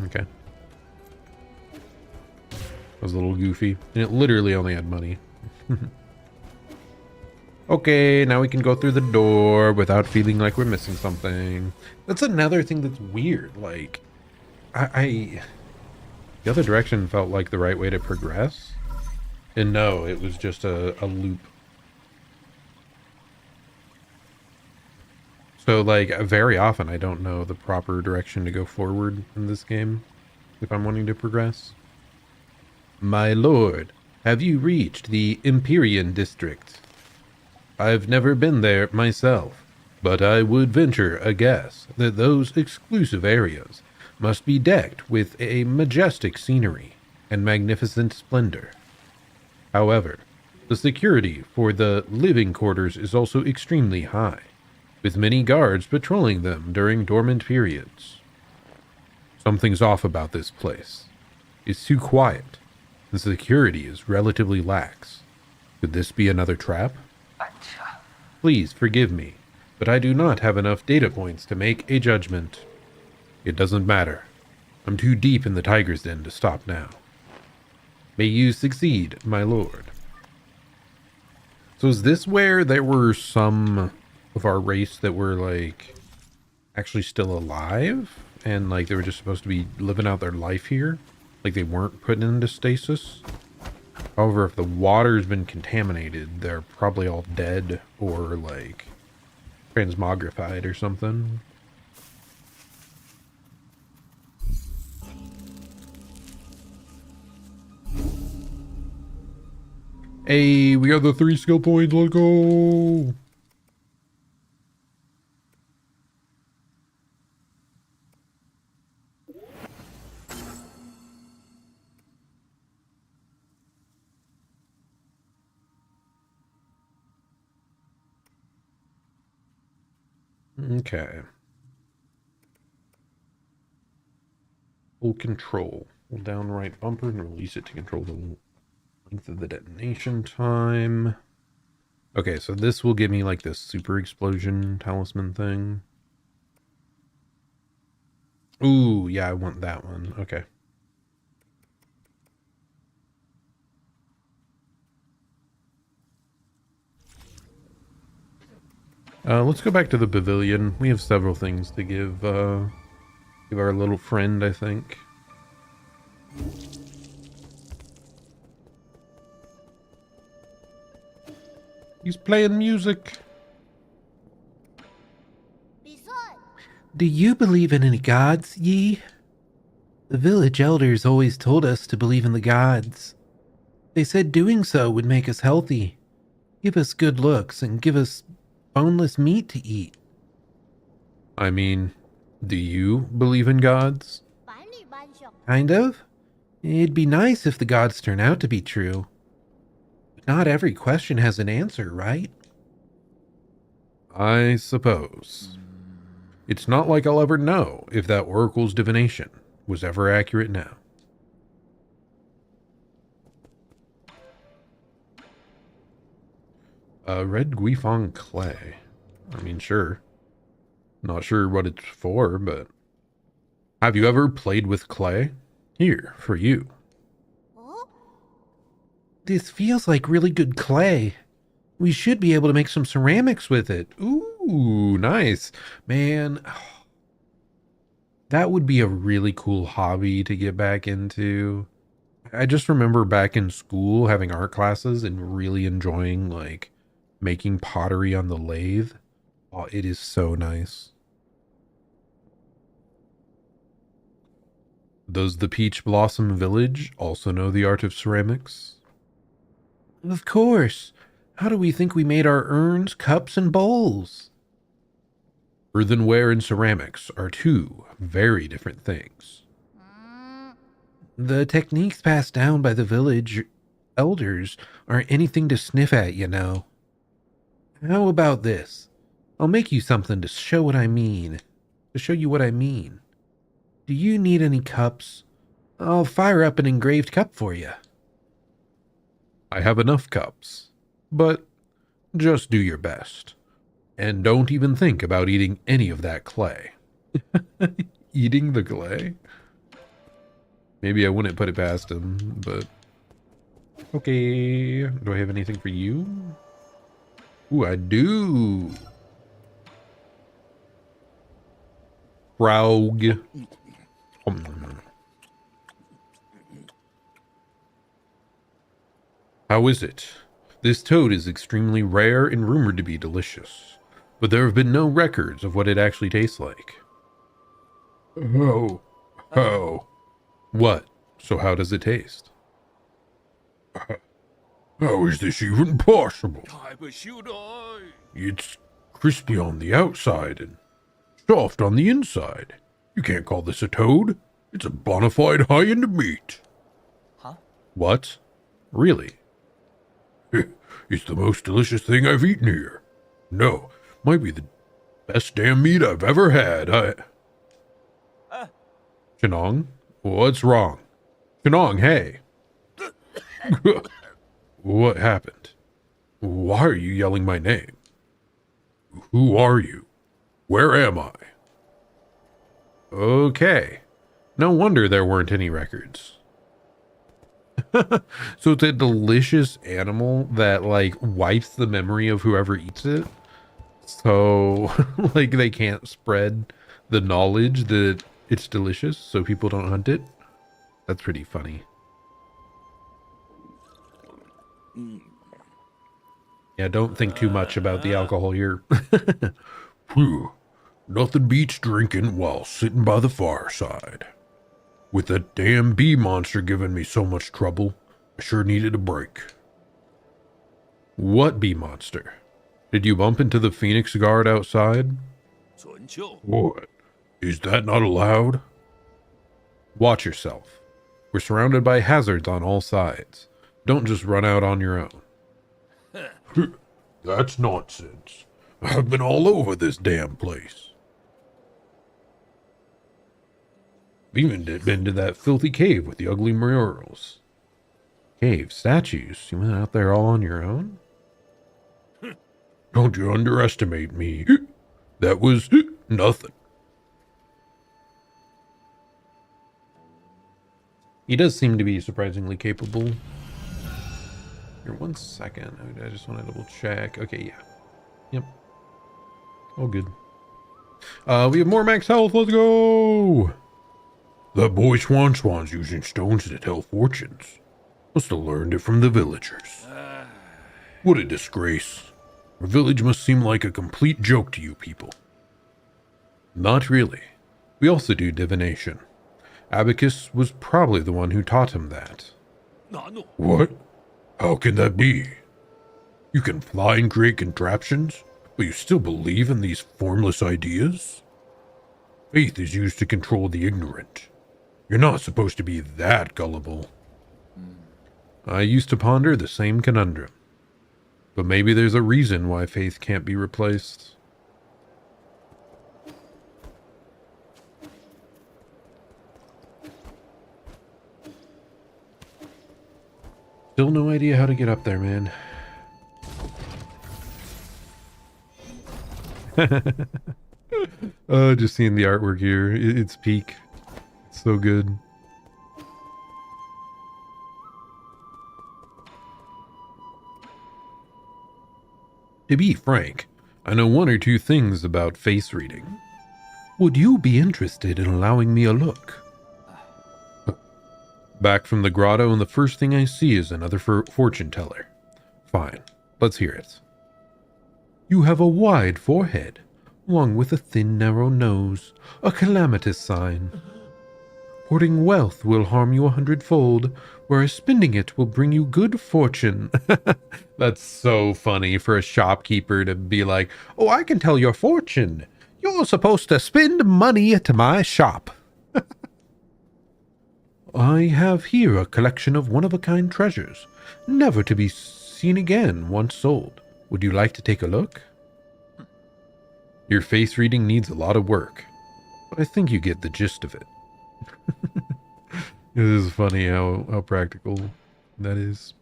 Okay. That was a little goofy, and it literally only had money. Okay, now we can go through the door without feeling like we're missing something. That's another thing that's weird. Like, The other direction felt like the right way to progress. And no, it was just a loop. So, like, very often I don't know the proper direction to go forward in this game if I'm wanting to progress. My lord, have you reached the Empyrean district? I've never been there myself, but I would venture a guess that those exclusive areas must be decked with a majestic scenery and magnificent splendor. However, the security for the living quarters is also extremely high, with many guards patrolling them during dormant periods. Something's off about this place. It's too quiet. The security is relatively lax. Could this be another trap? Please forgive me, but I do not have enough data points to make a judgment. It doesn't matter. I'm too deep in the tiger's den to stop now. May you succeed, my lord. So is this where there were some of our race that were, like, actually still alive? And, like, they were just supposed to be living out their life here? Like, they weren't put into stasis? However, if the water's been contaminated, they're probably all dead or, like, transmogrified or something. Hey, we got the 3 skill points. Let's go. Okay. Full control. Hold down right bumper and release it to control the length of the detonation time. Okay, so this will give me like this super explosion talisman thing. Ooh, yeah, I want that one. Okay. Let's go back to the pavilion. We have several things to give our little friend, I think. He's playing music. Do you believe in any gods, ye? The village elders always told us to believe in the gods. They said doing so would make us healthy, give us good looks, and give us boneless meat to eat. I mean, do you believe in gods? Kind of. It'd be nice if the gods turn out to be true. But not every question has an answer, right? I suppose. It's not like I'll ever know if that oracle's divination was ever accurate now. Red Guifang clay. I mean, sure. Not sure what it's for, but... Have you ever played with clay? Here, for you. This feels like really good clay. We should be able to make some ceramics with it. Ooh, nice. Man, that would be a really cool hobby to get back into. I just remember back in school having art classes and really enjoying, like, making pottery on the lathe. Oh, it is so nice. Does the Peach Blossom Village also know the art of ceramics? Of course. How do we think we made our urns, cups, and bowls? Earthenware and ceramics are two very different things. The techniques passed down by the village elders aren't anything to sniff at, you know. How about this? I'll make you something to show what I mean. To show you what I mean. Do you need any cups? I'll fire up an engraved cup for you. I have enough cups, but just do your best. And don't even think about eating any of that clay. Eating the clay? Maybe I wouldn't put it past him, but... Okay, do I have anything for you? Ooh, I do. Frog. How is it? This toad is extremely rare and rumored to be delicious, but there have been no records of what it actually tastes like. How? What? So how does it taste? How is this even possible? It's crispy on the outside and soft on the inside. You can't call this a toad. It's a bona fide high-end meat. Huh? What? Really? It's the most delicious thing I've eaten here. No, might be the best damn meat I've ever had. Chenong? What's wrong? Chenong, hey. What happened? Why are you yelling my name? Who are you? Where am I? Okay. No wonder there weren't any records. So it's a delicious animal that, like, wipes the memory of whoever eats it. So, like, they can't spread the knowledge that it's delicious, so people don't hunt it. That's pretty funny. Yeah, don't think too much about the alcohol here. Phew. Nothing beats drinking while sitting by the fireside. With that damn bee monster giving me so much trouble, I sure needed a break. What bee monster? Did you bump into the Phoenix Guard outside? What? Is that not allowed? Watch yourself. We're surrounded by hazards on all sides. Don't just run out on your own. That's nonsense. I've been all over this damn place. Even been to that filthy cave with the ugly murals. Cave, statues? You went out there all on your own? Don't you underestimate me. That was nothing. He does seem to be surprisingly capable. Here, 1 second. I just want to double check. Okay, yeah. Yep. All good. We have more max health. Let's go! That boy Swan's using stones to tell fortunes. Must have learned it from the villagers. What a disgrace. Our village must seem like a complete joke to you people. Not really. We also do divination. Abacus was probably the one who taught him that. What? How can that be? You can fly and create contraptions, but you still believe in these formless ideas? Faith is used to control the ignorant. You're not supposed to be that gullible. I used to ponder the same conundrum. But maybe there's a reason why faith can't be replaced. Still no idea how to get up there, man. Just seeing the artwork here. It's peak. It's so good. To be frank, I know one or two things about face reading. Would you be interested in allowing me a look? Back from the grotto, and the first thing I see is another fortune teller. Fine, let's hear it. You have a wide forehead, along with a thin, narrow nose, a calamitous sign. Hoarding wealth will harm you 100-fold, whereas spending it will bring you good fortune. That's so funny for a shopkeeper to be like, oh, I can tell your fortune. You're supposed to spend money at my shop. I have here a collection of one-of-a-kind treasures, never to be seen again once sold. Would you like to take a look? Your face reading needs a lot of work, but I think you get the gist of it. It is funny how practical that is.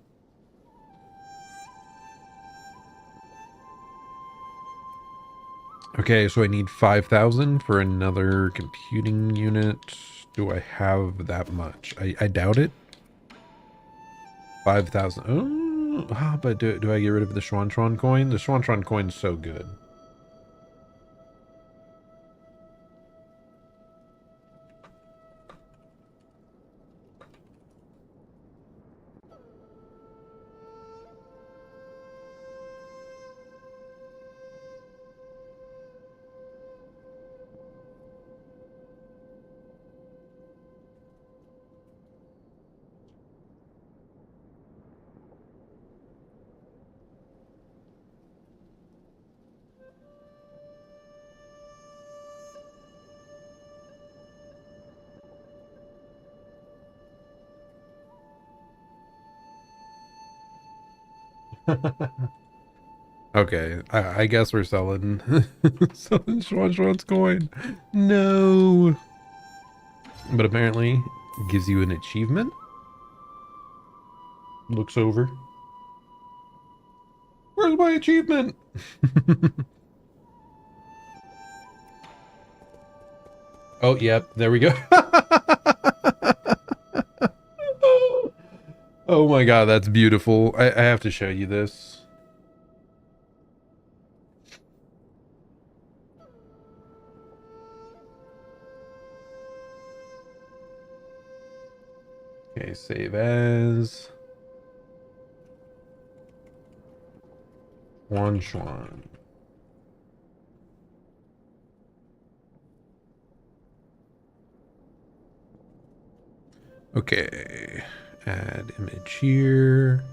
Okay, so I need 5,000 for another computing unit. Do I have that much? I doubt it. 5,000. Oh, but do I get rid of the Schwan coin? The Schwan coin's so good. Okay, I guess we're selling selling Schwan's coin. No, but apparently gives you an achievement. Looks over. Where's my achievement? Oh, yep, there we go. Oh my god, that's beautiful. I have to show you this. Okay, save as Schwan. Okay, add image here.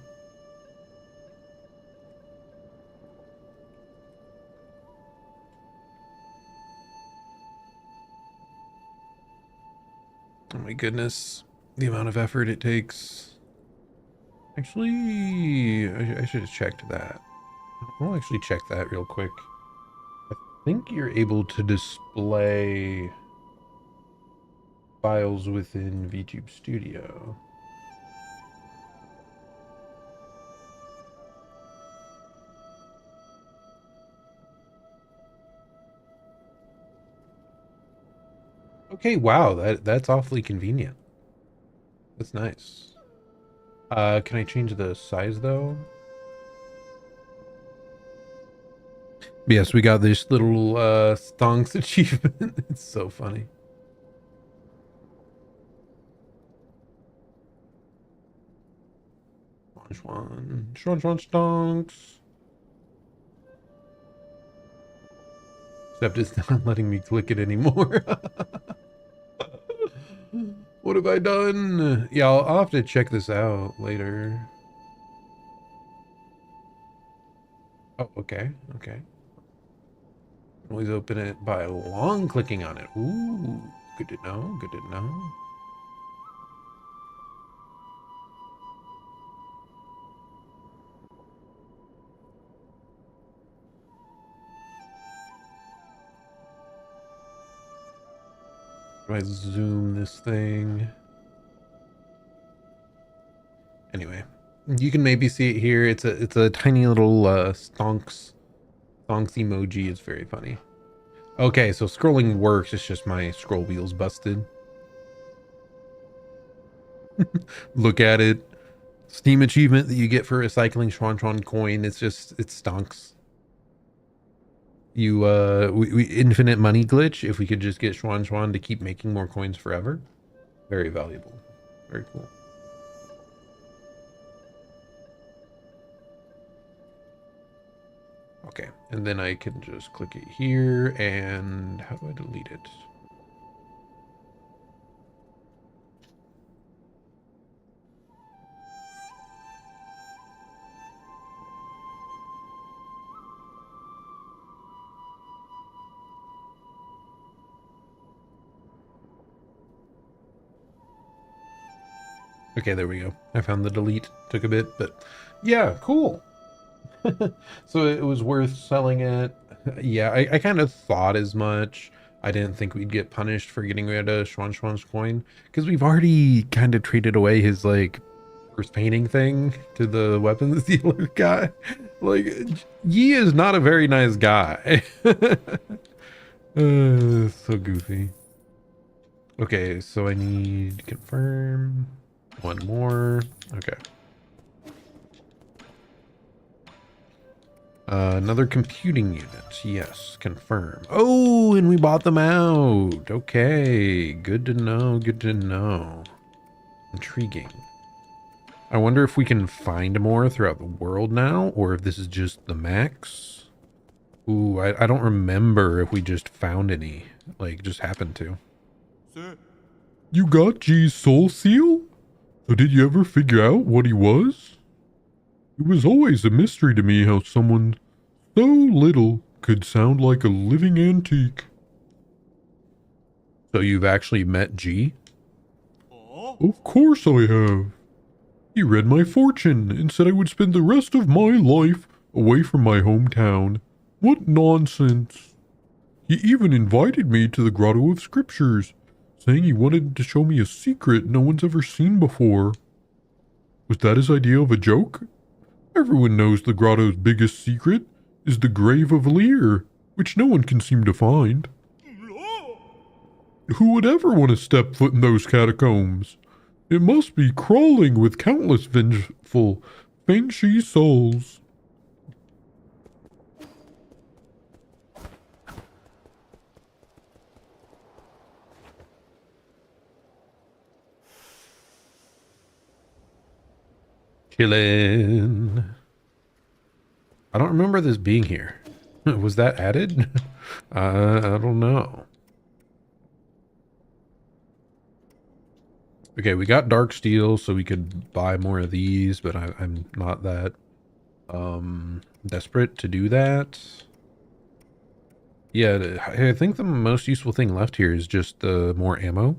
Oh my goodness, the amount of effort it takes. Actually, I should have checked that. I'll actually check that real quick. I think you're able to display files within VTube Studio. Okay, wow, that's awfully convenient. That's nice. Can I change the size though? Yes, we got this little stonks achievement. It's so funny. Schwan stonks. Except it's not letting me click it anymore. What have I done? Yeah, I'll have to check this out later. Oh, okay, okay. Always open it by long clicking on it. Ooh, good to know, good to know. Do I zoom this thing? Anyway, you can maybe see it here. It's a tiny little stonks emoji. It's very funny. Okay, so scrolling works. It's just my scroll wheel's busted. Look at it. Steam achievement that you get for recycling Schwan coin. It's stonks. You we infinite money glitch. If we could just get Schwan to keep making more coins forever. Very valuable. Very cool. Okay, and then I can just click it here, and how do I delete it? Okay, there we go. I found the delete. Took a bit, but yeah, cool. So it was worth selling it. Yeah, I kind of thought as much. I didn't think we'd get punished for getting rid of Schwan's coin because we've already kind of traded away his like first painting thing to the weapons dealer guy. Like, Yi is not a very nice guy. So goofy. Okay, so I need to confirm one more. Okay. Another computing unit. Yes, confirm. Oh, and we bought them out. Okay, good to know. Good to know. Intriguing. I wonder if we can find more throughout the world now, or if this is just the max. Ooh, I don't remember if we just found any. Like, just happened to. Sir. You got G's soul seal? So did you ever figure out what he was? It was always a mystery to me how someone so little could sound like a living antique. So you've actually met G? Oh? Of course I have. He read my fortune and said I would spend the rest of my life away from my hometown. What nonsense. He even invited me to the Grotto of Scriptures, saying he wanted to show me a secret no one's ever seen before. Was that his idea of a joke? Everyone knows the Grotto's biggest secret is the Grave of Lear, which no one can seem to find. Who would ever want to step foot in those catacombs? It must be crawling with countless vengeful, Feng-Shi souls. Chillin'. I don't remember this being here. Was that added? I don't know. Okay, we got dark steel, so we could buy more of these, but I'm not that desperate to do that. Yeah, I think the most useful thing left here is just more ammo.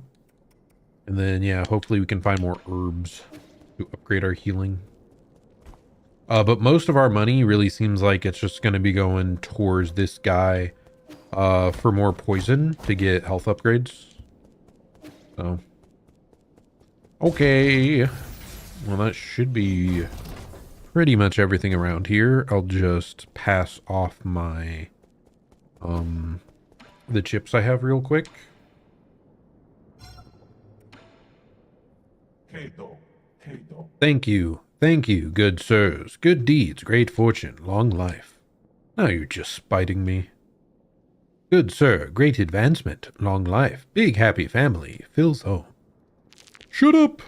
And then, yeah, hopefully we can find more herbs to upgrade our healing. But most of our money really seems like it's just going to be going towards this guy for more poison to get health upgrades. So, okay. Well, that should be pretty much everything around here. I'll just pass off my the chips I have real quick. Thank you. Thank you, good sirs. Good deeds, great fortune, long life. Now you're just spiting me. Good sir, great advancement, long life, big happy family, fills home. Shut up!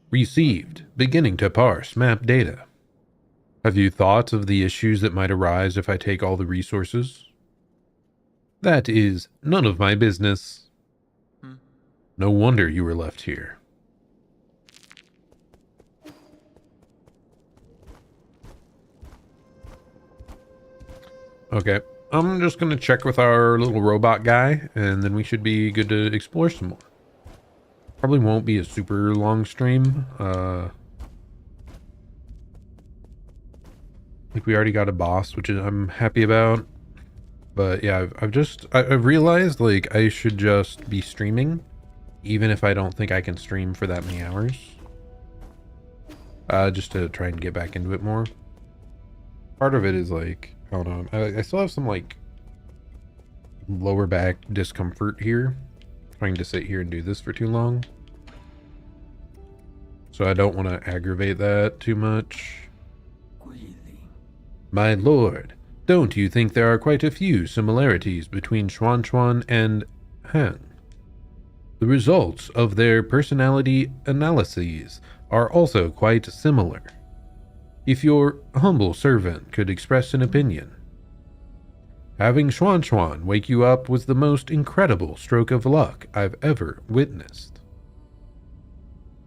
Received, beginning to parse map data. Have you thought of the issues that might arise if I take all the resources? That is none of my business. No wonder you were left here. Okay, I'm just going to check with our little robot guy, and then we should be good to explore some more. Probably won't be a super long stream. I think we already got a boss, which I'm happy about. But yeah, I've realized like I should just be streaming, even if I don't think I can stream for that many hours. Just to try and get back into it more. Part of it is like, I don't know, I still have some like lower back discomfort here, trying to sit here and do this for too long. So I don't want to aggravate that too much. My lord, don't you think there are quite a few similarities between Xuan Xuan and Han? The results of their personality analyses are also quite similar. If your humble servant could express an opinion. Having Xuan Xuan wake you up was the most incredible stroke of luck I've ever witnessed.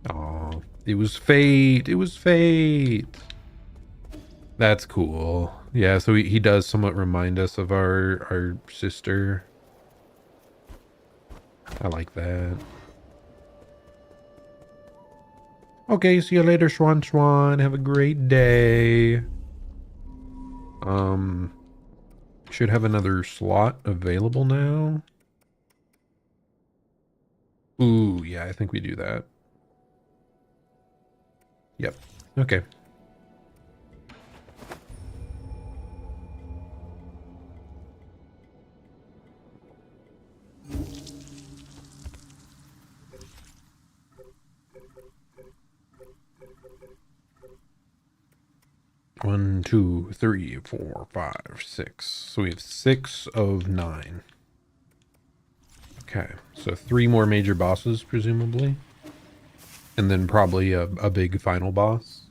Aw, it was fate. It was fate. That's cool. Yeah, so he does somewhat remind us of our sister. I like that. Okay, see you later, Xuan Xuan. Have a great day. Should have another slot available now. Ooh, yeah, I think we do that. Yep. Okay. One, two, three, 4, 5, 6. So we have 6 of 9. Okay, so 3 more major bosses, presumably. And then probably a big final boss.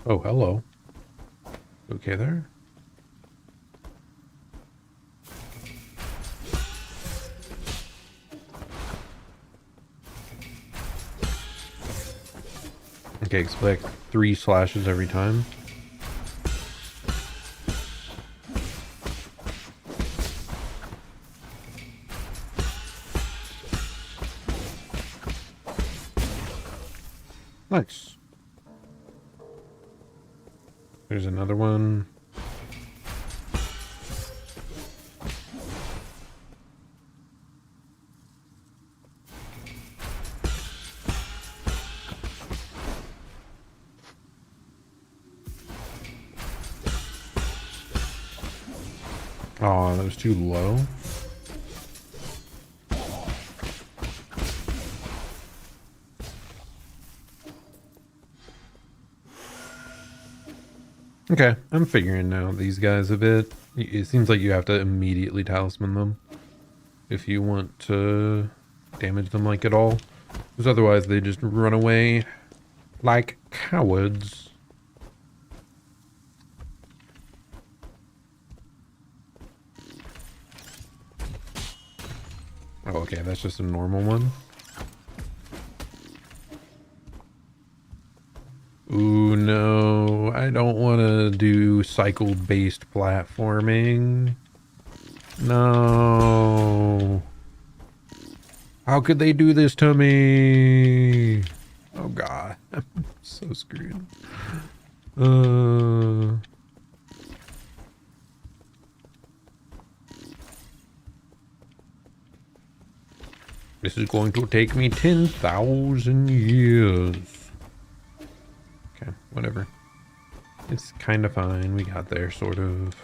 Oh, hello. Okay there. Okay, expect 3 slashes every time. There's another one. Oh, that was too low. Okay, I'm figuring out these guys a bit. It seems like you have to immediately talisman them if you want to damage them like at all. Because otherwise they just run away like cowards. Oh, okay, that's just a normal one. Ooh, no. I don't want to do cycle-based platforming. No. How could they do this to me? Oh, God. I'm so screwed. This is going to take me 10,000 years. Okay, whatever. It's kind of fine. We got there, sort of.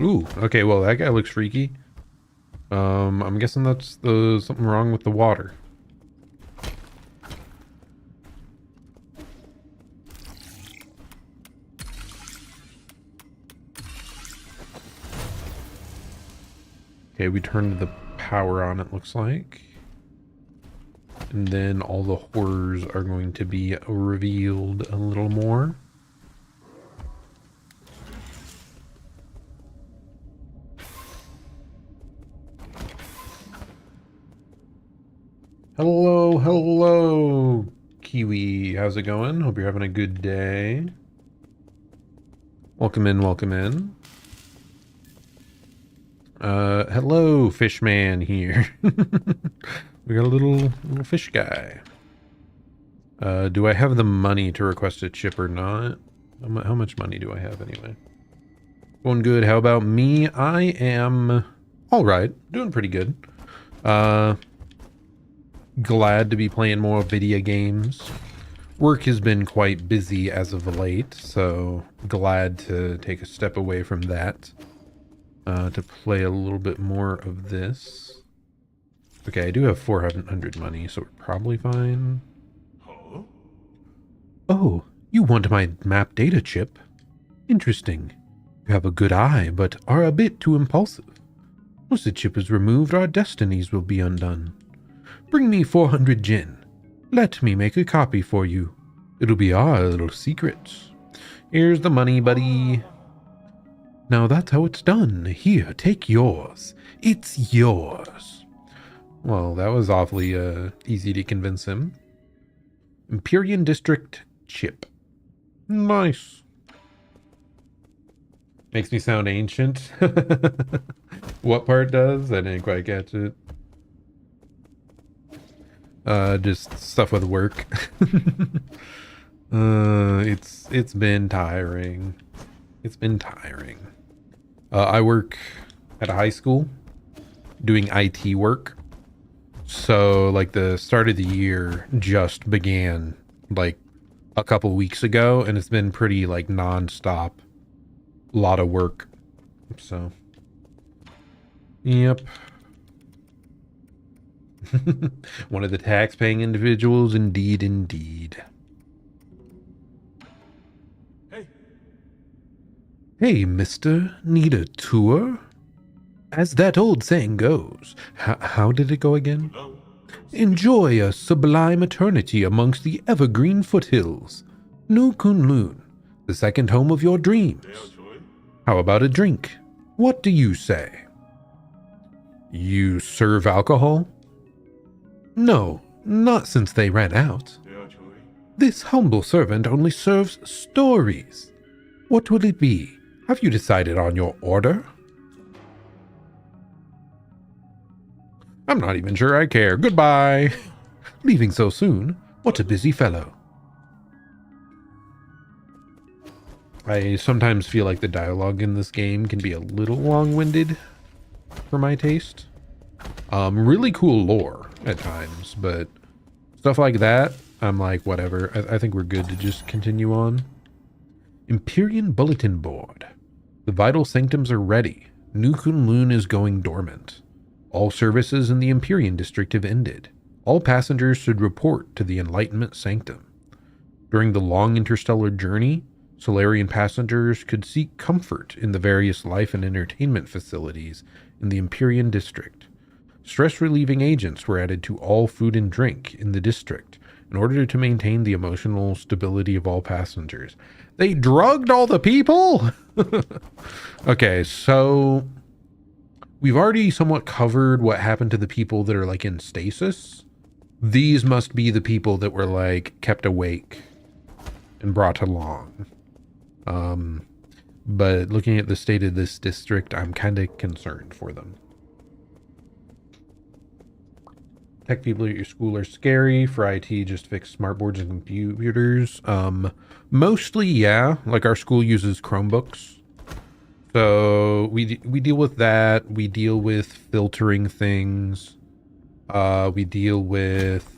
Ooh, okay, well, that guy looks freaky. I'm guessing that's something wrong with the water. Okay, we turned the power on, it looks like. And then all the horrors are going to be revealed a little more. Hello, hello, Kiwi. How's it going? Hope you're having a good day. Welcome in, welcome in. Hello, Fishman here. We got a little fish guy. Do I have the money to request a chip or not? How much money do I have anyway? Going good. How about me? I am all right. Doing pretty good. Glad to be playing more video games. Work has been quite busy as of late, so glad to take a step away from that. To play a little bit more of this. Okay, I do have 400 money, so we're probably fine. Huh? Oh, you want my map data chip? Interesting. You have a good eye, but are a bit too impulsive. Once the chip is removed, our destinies will be undone. Bring me 400 Jin. Let me make a copy for you. It'll be our little secret. Here's the money, buddy. Now that's how it's done. Here, take yours. It's yours. Well, that was awfully easy to convince him. Empyrean District chip. Nice. Makes me sound ancient. What part does? I didn't quite catch it. Just stuff with work. It's been tiring. It's been tiring. I work at a high school doing IT work. So like the start of the year just began like a couple weeks ago, and it's been pretty like nonstop. A lot of work. So yep. One of the tax-paying individuals, indeed, indeed. Hey, mister, need a tour? As that old saying goes, how did it go again? Enjoy a sublime eternity amongst the evergreen foothills. Nu Kunlun, the second home of your dreams. How about a drink? What do you say? You serve alcohol? No, not since they ran out. This humble servant only serves stories. What will it be? Have you decided on your order? I'm not even sure I care. Goodbye. Leaving so soon? What a busy fellow. I sometimes feel like the dialogue in this game can be a little long-winded for my taste. Really cool lore at times, but stuff like that, I'm like, whatever. I think we're good to just continue on. Empyrean Bulletin Board. The vital sanctums are ready. New Kunlun is going dormant. All services in the Empyrean district have ended. All passengers should report to the Enlightenment Sanctum. During the long interstellar journey, Solarian passengers could seek comfort in the various life and entertainment facilities in the Empyrean district. Stress-relieving agents were added to all food and drink in the district in order to maintain the emotional stability of all passengers. They drugged all the people? Okay, so we've already somewhat covered what happened to the people that are like in stasis. These must be the people that were like kept awake and brought along. But looking at the state of this district, I'm kind of concerned for them. Tech people at your school are scary. For IT, just fix smartboards and computers. Mostly, yeah. Like our school uses Chromebooks. So we deal with that. We deal with filtering things. We deal with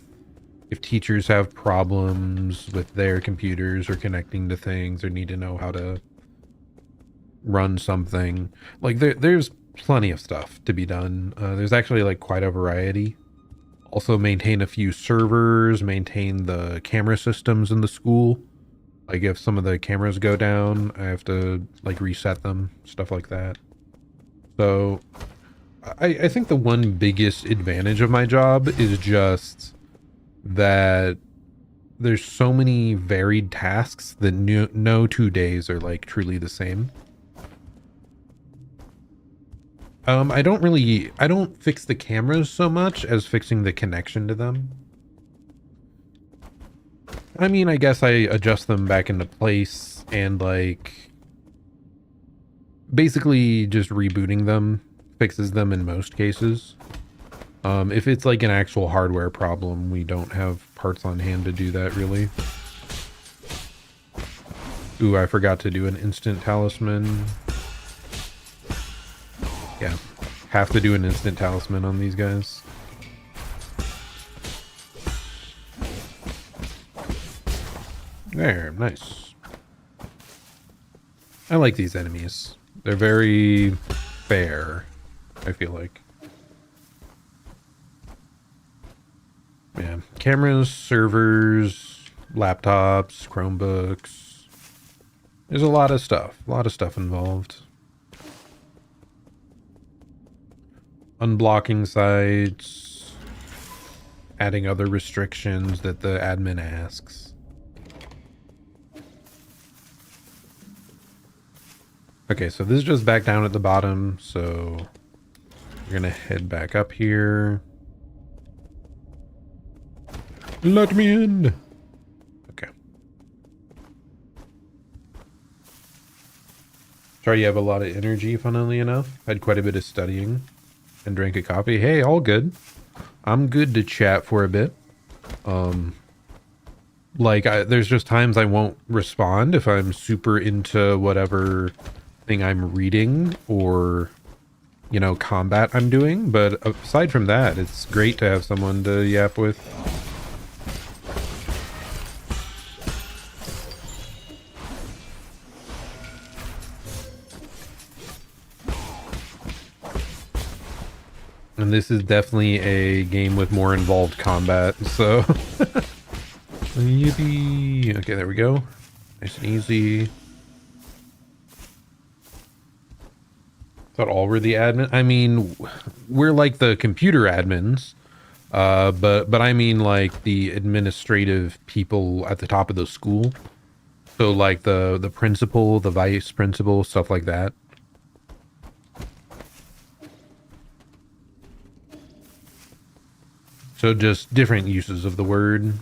if teachers have problems with their computers or connecting to things or need to know how to run something. Like there's plenty of stuff to be done. There's actually like quite a variety. Also maintain a few servers, maintain the camera systems in the school. Like if some of the cameras go down, I have to like reset them, stuff like that. So I think the one biggest advantage of my job is just that there's so many varied tasks that no 2 days are like truly the same. I don't fix the cameras so much as fixing the connection to them. I mean, I guess I adjust them back into place and like basically just rebooting them fixes them in most cases. If it's like an actual hardware problem, we don't have parts on hand to do that really. Ooh, I forgot to do an instant talisman. Yeah, have to do an instant talisman on these guys. There, nice. I like these enemies. They're very fair, I feel like. Yeah, cameras, servers, laptops, Chromebooks. There's a lot of stuff involved. Unblocking sites, adding other restrictions that the admin asks. Okay, so this is just back down at the bottom, so we're gonna head back up here. Let me in. Okay. Sorry you have a lot of energy, funnily enough. I had quite a bit of studying and drank a coffee. Hey, all good. I'm good to chat for a bit. There's just times I won't respond if I'm super into whatever thing I'm reading or, you know, combat I'm doing. But aside from that, it's great to have someone to yap with. And this is definitely a game with more involved combat, so... Yippee! Okay, there we go. Nice and easy. Thought all were the admin. I mean, we're like the computer admins, but I mean like the administrative people at the top of the school. So like the principal, the vice principal, stuff like that. So just different uses of the word.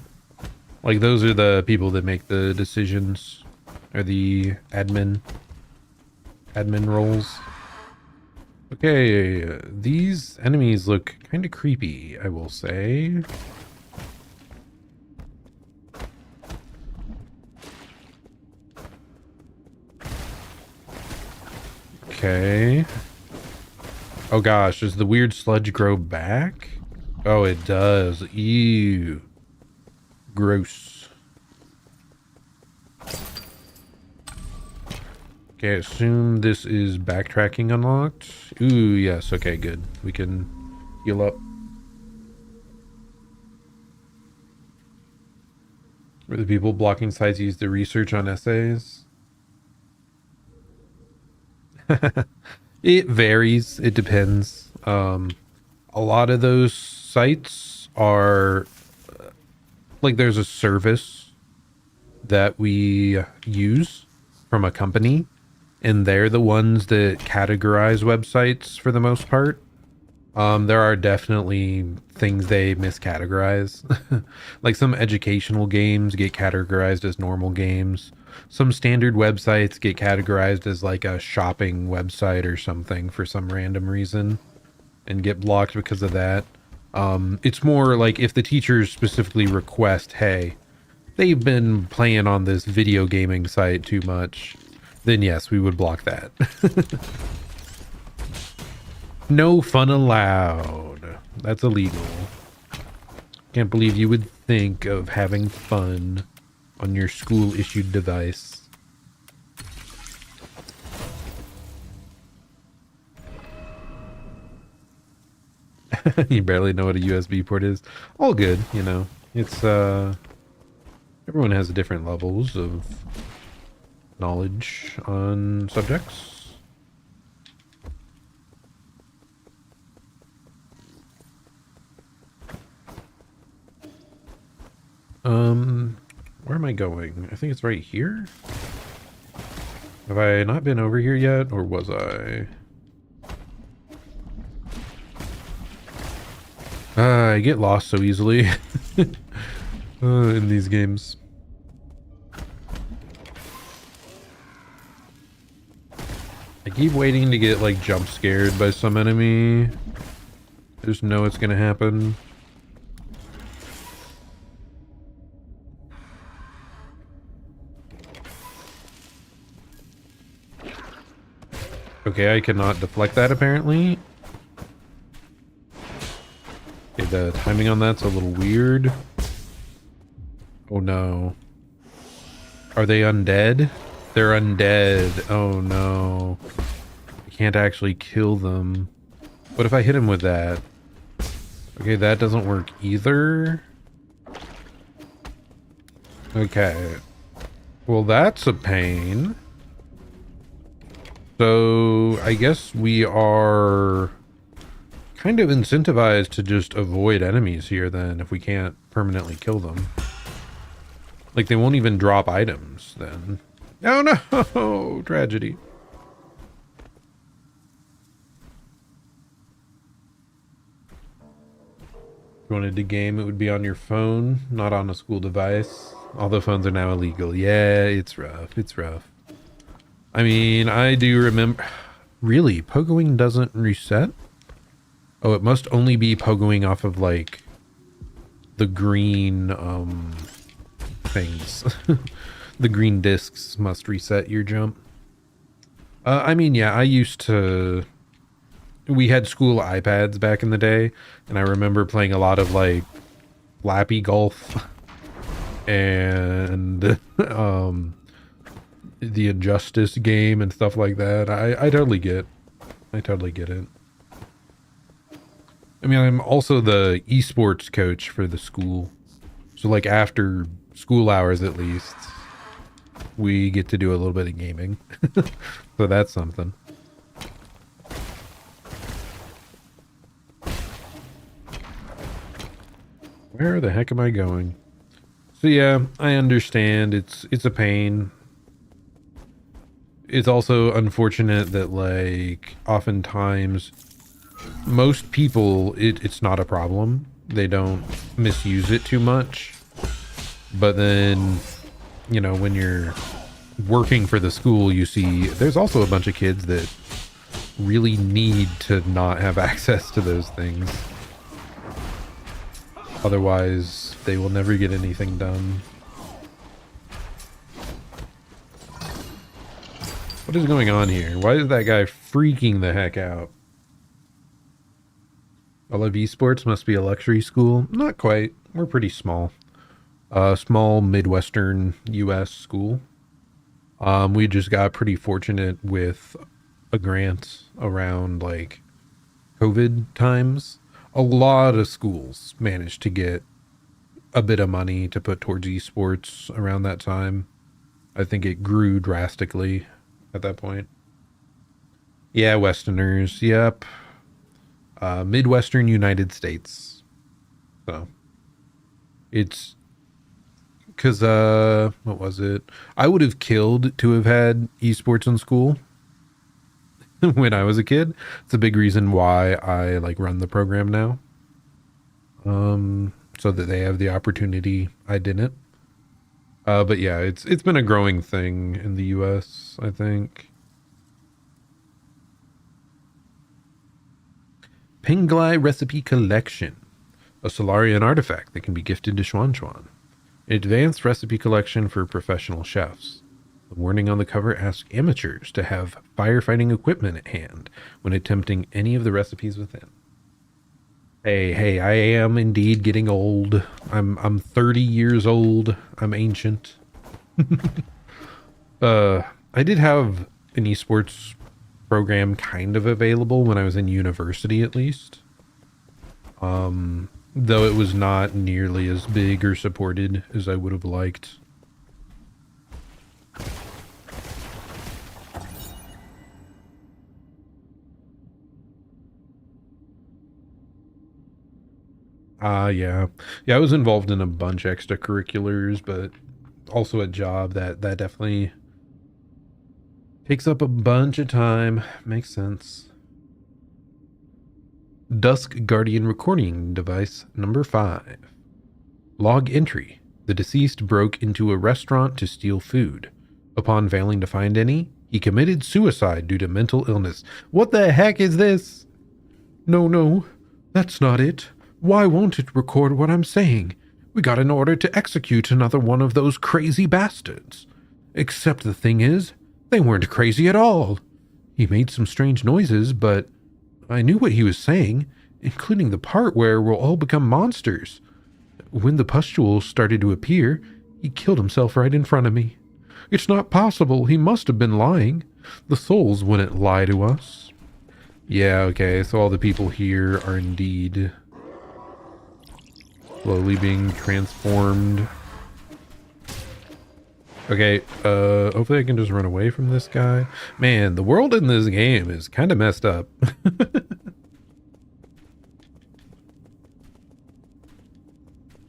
Like those are the people that make the decisions, or the admin roles. Okay, these enemies look kind of creepy, I will say. Okay. Oh gosh, does the weird sludge grow back? Oh, it does. Ew. Gross. Okay, I assume this is backtracking unlocked. Ooh, yes. Okay, good. We can heal up. Were the people blocking sites use the research on essays? It varies. It depends. A lot of those sites are like there's a service that we use from a company, and they're the ones that categorize websites for the most part. There are definitely things they miscategorize. Like some educational games get categorized as normal games. Some standard websites get categorized as like a shopping website or something for some random reason and get blocked because of that. It's more like if the teachers specifically request, hey, they've been playing on this video gaming site too much, then yes, we would block that. No fun allowed. That's illegal. Can't believe you would think of having fun on your school-issued device. You barely know what a USB port is. All good, you know. It's, everyone has different levels of knowledge on subjects. Where am I going? I think it's right here. Have I not been over here yet, or was I? I get lost so easily in these games. I keep waiting to get like jump scared by some enemy. I just know it's gonna happen. Okay, I cannot deflect that apparently. Okay, the timing on that's a little weird. Oh no. Are they undead? They're undead. Oh no. I can't actually kill them. What if I hit him with that? Okay, that doesn't work either. Okay. Well, that's a pain. So, I guess we are kind of incentivized to just avoid enemies here then, if we can't permanently kill them. Like, they won't even drop items then. Oh no! Tragedy. If you wanted to game, it would be on your phone, not on a school device. Although phones are now illegal. Yeah, it's rough. It's rough. I mean, I do remember... Really? Pogoing doesn't reset? Oh, it must only be pogoing off of, like, the green, things. The green discs must reset your jump. I mean, yeah, I used to... We had school iPads back in the day, and I remember playing a lot of, like, Flappy Golf and, the Injustice game and stuff like that. I totally get it. I mean, I'm also the esports coach for the school. So like after school hours at least, we get to do a little bit of gaming. So that's something. Where the heck am I going? So yeah, I understand it's a pain. It's also unfortunate that, like, oftentimes most people, it's not a problem. They don't misuse it too much. But then, you know, when you're working for the school, you see there's also a bunch of kids that really need to not have access to those things. Otherwise, they will never get anything done. What is going on here? Why is that guy freaking the heck out? All of esports must be a luxury school. Not quite. We're pretty small. Small Midwestern US school. We just got pretty fortunate with a grant around like COVID times. A lot of schools managed to get a bit of money to put towards esports around that time. I think it grew drastically at that point. Yeah, Westerners. Yep. Midwestern United States. So it's because what was it? I would have killed to have had esports in school when I was a kid. It's a big reason why I like run the program now. So that they have the opportunity I didn't. But yeah, it's been a growing thing in the US, I think. Pinglai Recipe Collection, a Solarian artifact that can be gifted to Xuan Xuan. An advanced recipe collection for professional chefs. The warning on the cover asks amateurs to have firefighting equipment at hand when attempting any of the recipes within. Hey, I am indeed getting old. I'm 30 years old. I'm ancient. I did have an esports program kind of available when I was in university, at least. Though it was not nearly as big or supported as I would have liked. Yeah. Yeah, I was involved in a bunch of extracurriculars, but also a job that definitely takes up a bunch of time. Makes sense. Dusk Guardian recording device number 5. Log entry. The deceased broke into a restaurant to steal food. Upon failing to find any, he committed suicide due to mental illness. What the heck is this? No, that's not it. Why won't it record what I'm saying? We got an order to execute another one of those crazy bastards. Except the thing is, they weren't crazy at all. He made some strange noises, but I knew what he was saying, including the part where we'll all become monsters. When the pustules started to appear, he killed himself right in front of me. It's not possible. He must have been lying. The souls wouldn't lie to us. Yeah, okay, so all the people here are indeed slowly being transformed. Okay, hopefully I can just run away from this guy. Man, the world in this game is kind of messed up.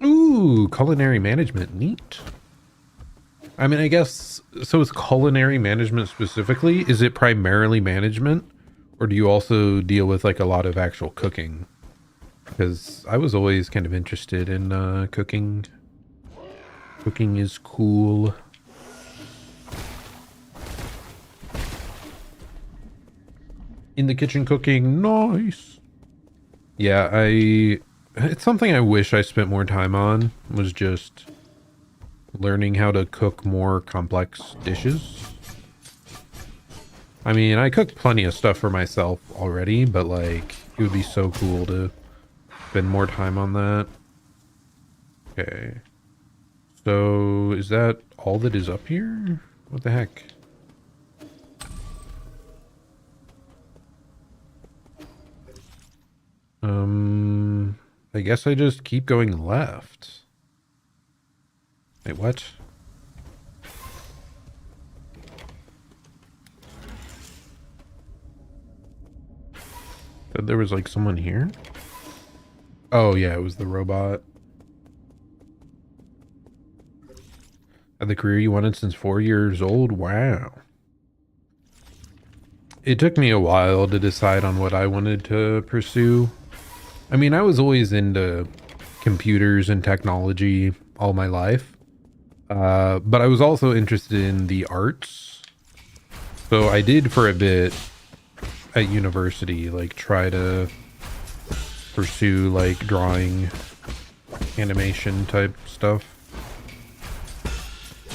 Ooh, culinary management, neat. I mean, I guess, so it's culinary management specifically? Is it primarily management? Or do you also deal with like a lot of actual cooking? Because I was always kind of interested in cooking. Cooking is cool. In the kitchen cooking, nice. Yeah, it's something I wish I spent more time on, was just learning how to cook more complex dishes. I mean, I cook plenty of stuff for myself already, but like, it would be so cool to spend more time on that. Okay. So, is that all that is up here? What the heck? I guess I just keep going left. Wait, what? Said there was like someone here? Oh yeah, it was the robot. Had the career you wanted since 4 years old? Wow. It took me a while to decide on what I wanted to pursue. I mean, I was always into computers and technology all my life. But I was also interested in the arts. So I did for a bit at university, like try to pursue like drawing, animation type stuff.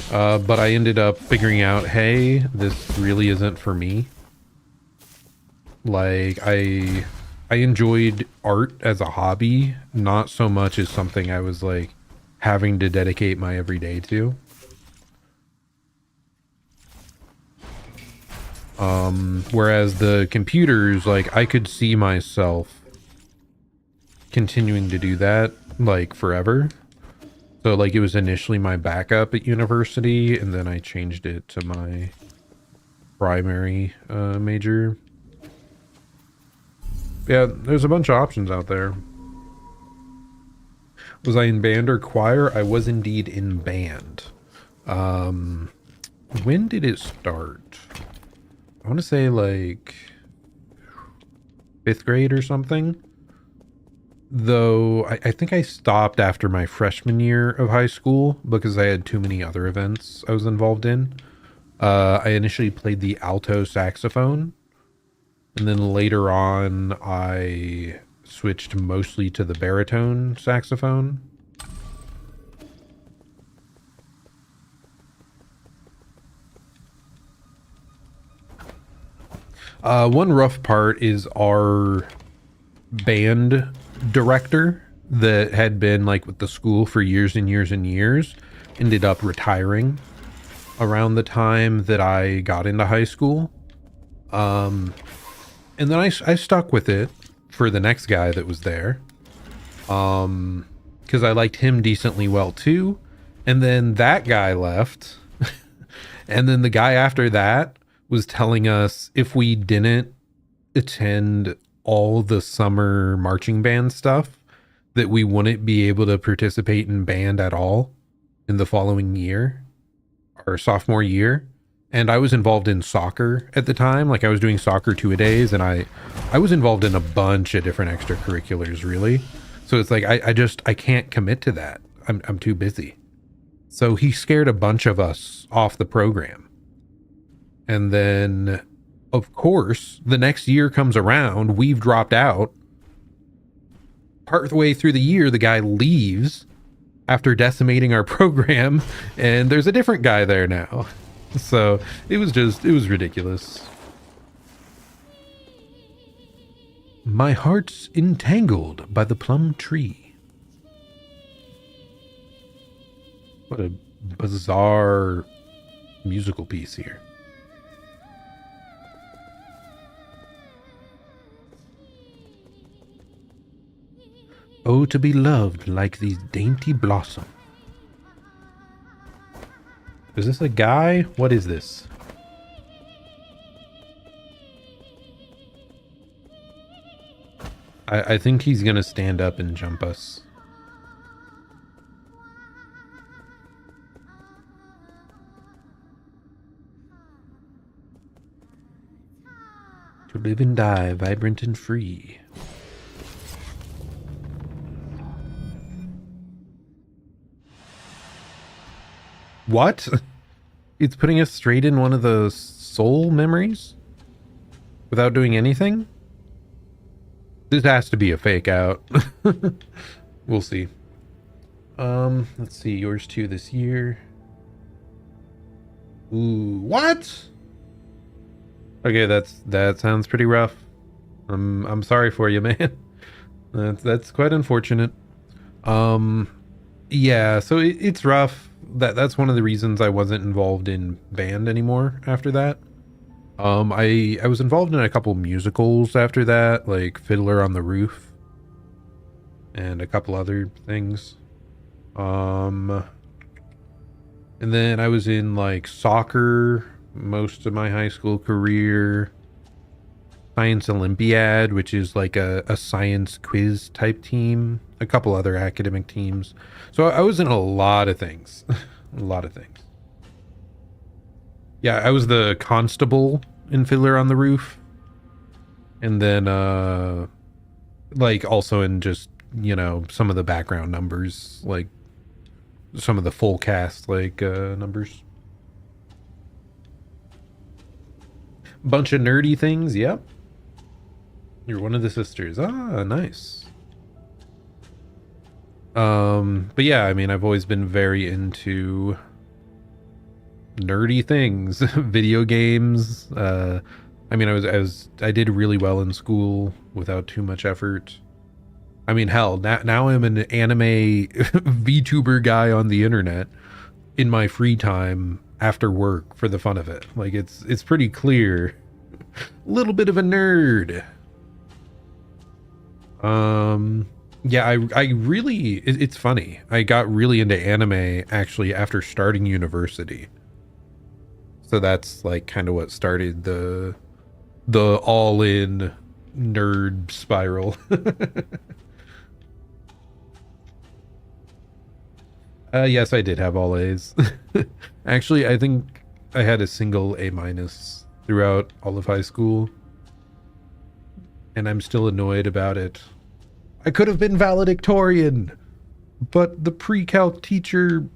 But I ended up figuring out, hey, this really isn't for me. Like, I enjoyed art as a hobby, not so much as something I was like having to dedicate my everyday to. Whereas the computers, like, I could see myself continuing to do that like forever. So like it was initially my backup at university, and then I changed it to my primary major. Yeah, there's a bunch of options out there. Was I in band or choir? I was indeed in band. When did it start? I want to say like 5th grade or something. Though I think I stopped after my freshman year of high school because I had too many other events I was involved in. I initially played the alto saxophone, and then later on I switched mostly to the baritone saxophone. One rough part is our band director that had been like with the school for years and years and years ended up retiring around the time that I got into high school. And then I stuck with it for the next guy that was there. Because I liked him decently well too. And then that guy left. And then the guy after that was telling us if we didn't attend all the summer marching band stuff, that we wouldn't be able to participate in band at all in the following year, our sophomore year. And I was involved in soccer at the time. Like I was doing soccer 2-a-days, and I was involved in a bunch of different extracurriculars, really. So it's like, I can't commit to that. I'm too busy. So he scared a bunch of us off the program. And then, of course, the next year comes around, we've dropped out. Partway through the year, the guy leaves after decimating our program, and there's a different guy there now. So it was ridiculous. My heart's entangled by the plum tree. What a bizarre musical piece here. Oh, to be loved like these dainty blossom. Is this a guy? What is this? I think he's gonna stand up and jump us. To live and die, vibrant and free. What? It's putting us straight in one of the soul memories? Without doing anything? This has to be a fake out. We'll see. Let's see, yours too this year. Ooh, what? Okay, that sounds pretty rough. I'm sorry for you, man. That's quite unfortunate. Yeah, so it's rough. That's one of the reasons I wasn't involved in band anymore after that. I was involved in a couple musicals after that, like Fiddler on the Roof and a couple other things. And then I was in like soccer most of my high school career. Science Olympiad, which is like a science quiz type team, a couple other academic teams. So I was in a lot of things. A lot of things. Yeah, I was the constable in Fiddler on the Roof. And then like also in just, you know, some of the background numbers, like some of the full cast like numbers. Bunch of nerdy things, yep. You're one of the sisters. Ah, nice. But yeah, I mean, I've always been very into nerdy things, video games. I mean, I did really well in school without too much effort. I mean, hell, now I'm an anime VTuber guy on the internet in my free time after work for the fun of it. Like, it's pretty clear. A little bit of a nerd. Yeah, I really, it's funny. I got really into anime actually after starting university. So that's like kind of what started the all-in nerd spiral. Yes, I did have all A's. Actually, I think I had a single A- throughout all of high school. And I'm still annoyed about it. I could have been valedictorian, but the pre-calc teacher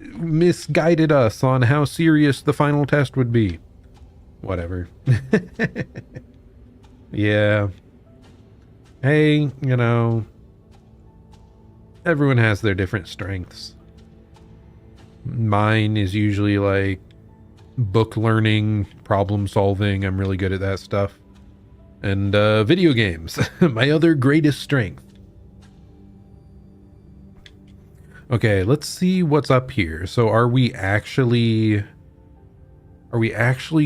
misguided us on how serious the final test would be. Whatever. Yeah. Hey, you know, everyone has their different strengths. Mine is usually like book learning, problem solving. I'm really good at that stuff. And video games, my other greatest strength. Okay, let's see what's up here. So are we actually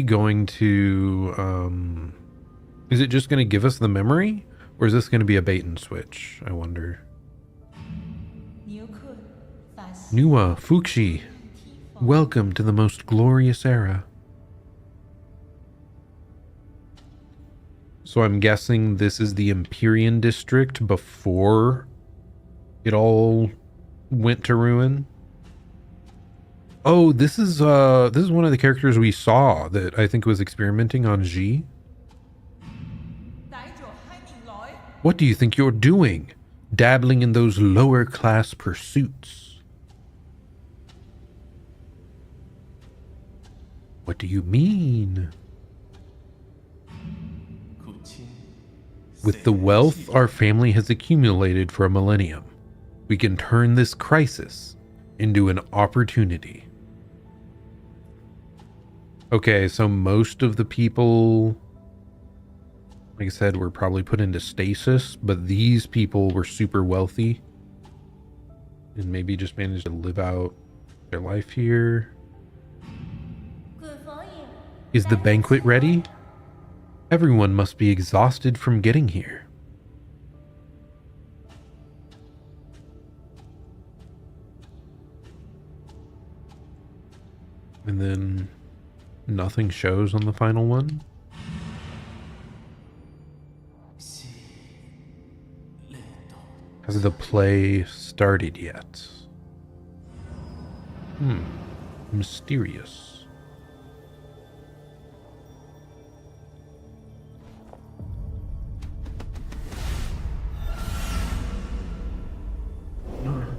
going to, is it just going to give us the memory? Or is this going to be a bait and switch? I wonder. Nuwa, Fuxi, welcome to the most glorious era. So I'm guessing this is the Empyrean district before it all went to ruin. Oh, this is one of the characters we saw that I think was experimenting on G. What do you think you're doing? Dabbling in those lower class pursuits. What do you mean? With the wealth our family has accumulated for a millennium, we can turn this crisis into an opportunity. Okay, so most of the people, like I said, were probably put into stasis, but these people were super wealthy and maybe just managed to live out their life here. Is the banquet ready? Everyone must be exhausted from getting here. And then nothing shows on the final one. Has the play started yet? Mysterious.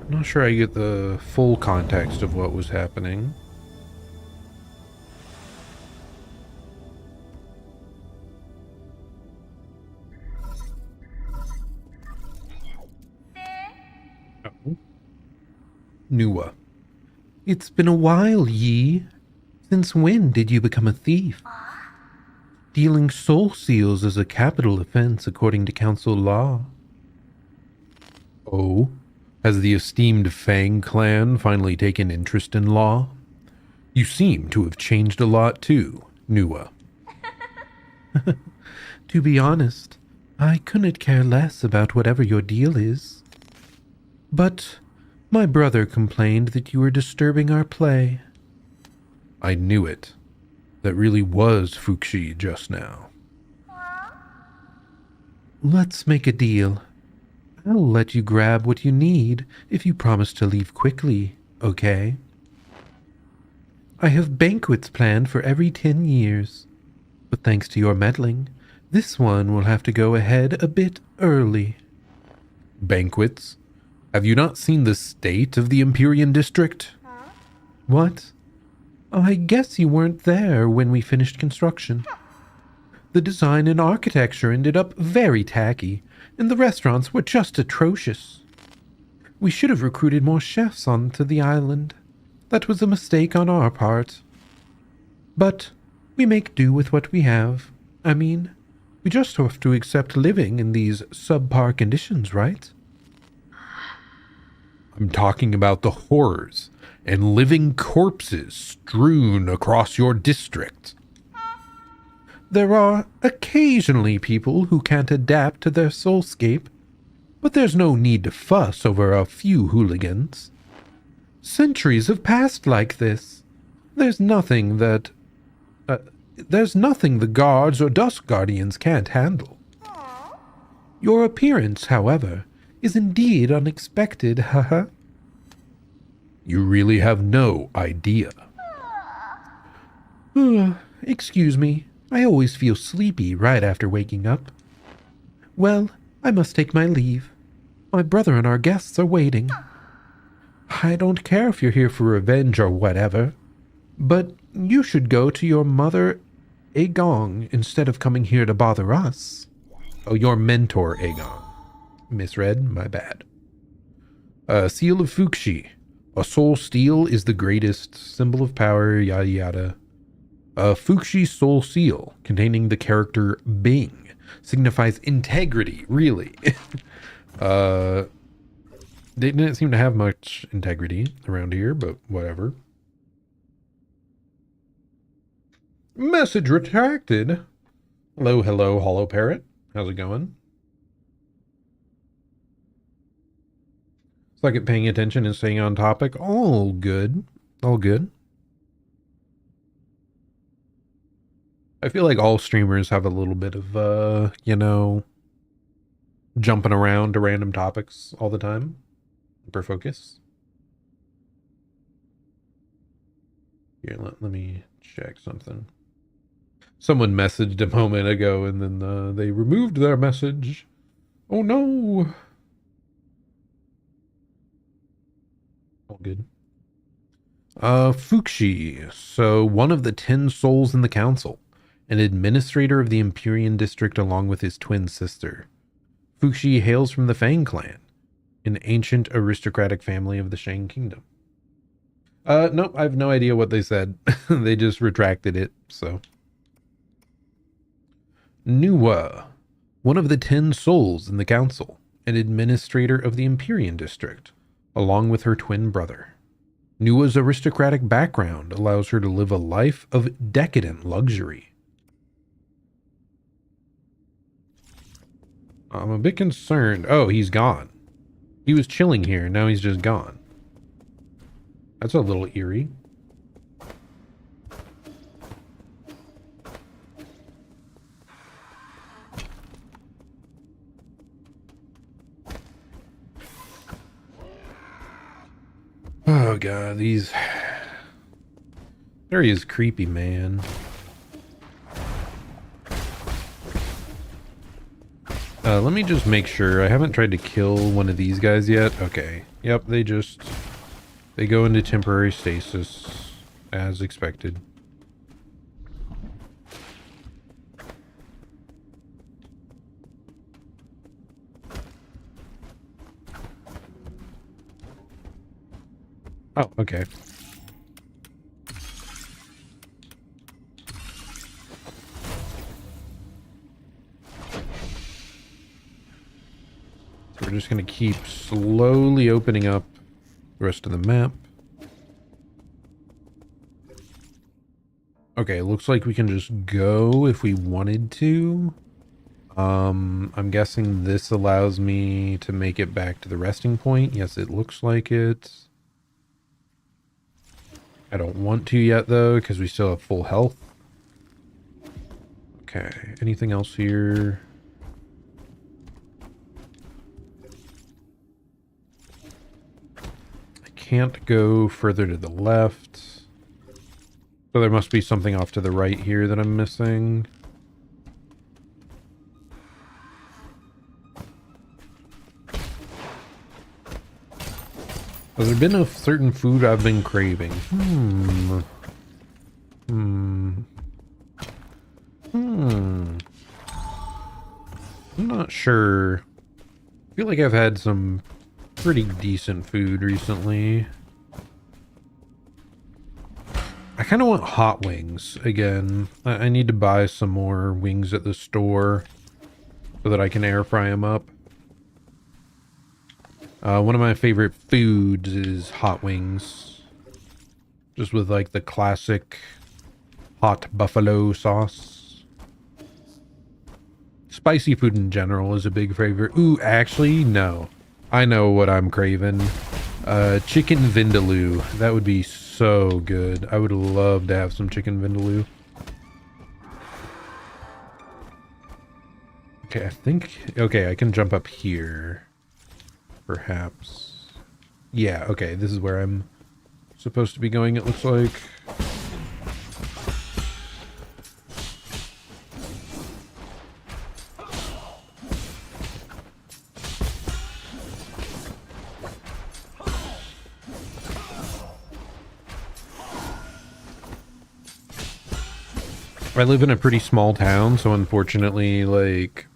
Not sure I get the full context of what was happening. Oh. Nuwa. It's been a while, Yi. Since when did you become a thief? Dealing soul seals is a capital offense according to council law. Oh? Has the esteemed Fang clan finally taken interest in law? You seem to have changed a lot too, Nuwa. To be honest, I couldn't care less about whatever your deal is. But my brother complained that you were disturbing our play. I knew it. That really was Fuxi just now. Let's make a deal. I'll let you grab what you need if you promise to leave quickly, okay? I have banquets planned for every 10 years. But thanks to your meddling, this one will have to go ahead a bit early. Banquets? Have you not seen the state of the Empyrean district? What? I guess you weren't there when we finished construction. The design and architecture ended up very tacky, and the restaurants were just atrocious. We should have recruited more chefs onto the island. That was a mistake on our part. But we make do with what we have. I mean, we just have to accept living in these subpar conditions, right? I'm talking about the horrors and living corpses strewn across your district. There are occasionally people who can't adapt to their soulscape, but there's no need to fuss over a few hooligans. Centuries have passed like this. There's nothing the guards or dusk guardians can't handle. Your appearance, however, is indeed unexpected, haha. You really have no idea. Excuse me, I always feel sleepy right after waking up. Well, I must take my leave. My brother and our guests are waiting. I don't care if you're here for revenge or whatever, but you should go to your mother, Agong, instead of coming here to bother us. Oh, your mentor, Agong. Misread, my bad. Seal of Fuxi. A soul steel is the greatest symbol of power, yada yada. A Fuxi soul seal containing the character Bing signifies integrity, really. They didn't seem to have much integrity around here, but whatever. Message retracted. Hello, hello, Hollow Parrot. How's it going? Suck at paying attention and staying on topic. All good. All good. I feel like all streamers have a little bit of, jumping around to random topics all the time. Hyper focus. Here, let me check something. Someone messaged a moment ago and then they removed their message. Oh no! All good. Fuxi. So one of the 10 souls in the council. An administrator of the Empyrean district along with his twin sister. Fuxi hails from the Fang clan, an ancient aristocratic family of the Shang kingdom. Nope, I have no idea what they said. They just retracted it, so. Nuwa, one of the 10 souls in the council, an administrator of the Empyrean district, along with her twin brother. Nuwa's aristocratic background allows her to live a life of decadent luxury. I'm a bit concerned. Oh, he's gone. He was chilling here, now he's just gone. That's a little eerie. Oh god, these... There he is, creepy, man. Let me just make sure. I haven't tried to kill one of these guys yet. Okay. Yep, they go into temporary stasis as expected. Oh, okay. So we're just going to keep slowly opening up the rest of the map. Okay, looks like we can just go if we wanted to. I'm guessing this allows me to make it back to the resting point. Yes, it looks like it. I don't want to yet, though, because we still have full health. Okay, anything else here? I can't go further to the left. So there must be something off to the right here that I'm missing. Has there been a certain food I've been craving? I'm not sure. I feel like I've had some pretty decent food recently. I kind of want hot wings again. I need to buy some more wings at the store so that I can air fry them up. One of my favorite foods is hot wings. Just with like the classic hot buffalo sauce. Spicy food in general is a big favorite. Ooh, actually, no. I know what I'm craving. Chicken vindaloo. That would be so good. I would love to have some chicken vindaloo. Okay, I think... Okay, I can jump up here. Perhaps. Yeah, okay, this is where I'm supposed to be going, it looks like. I live in a pretty small town, so unfortunately, like,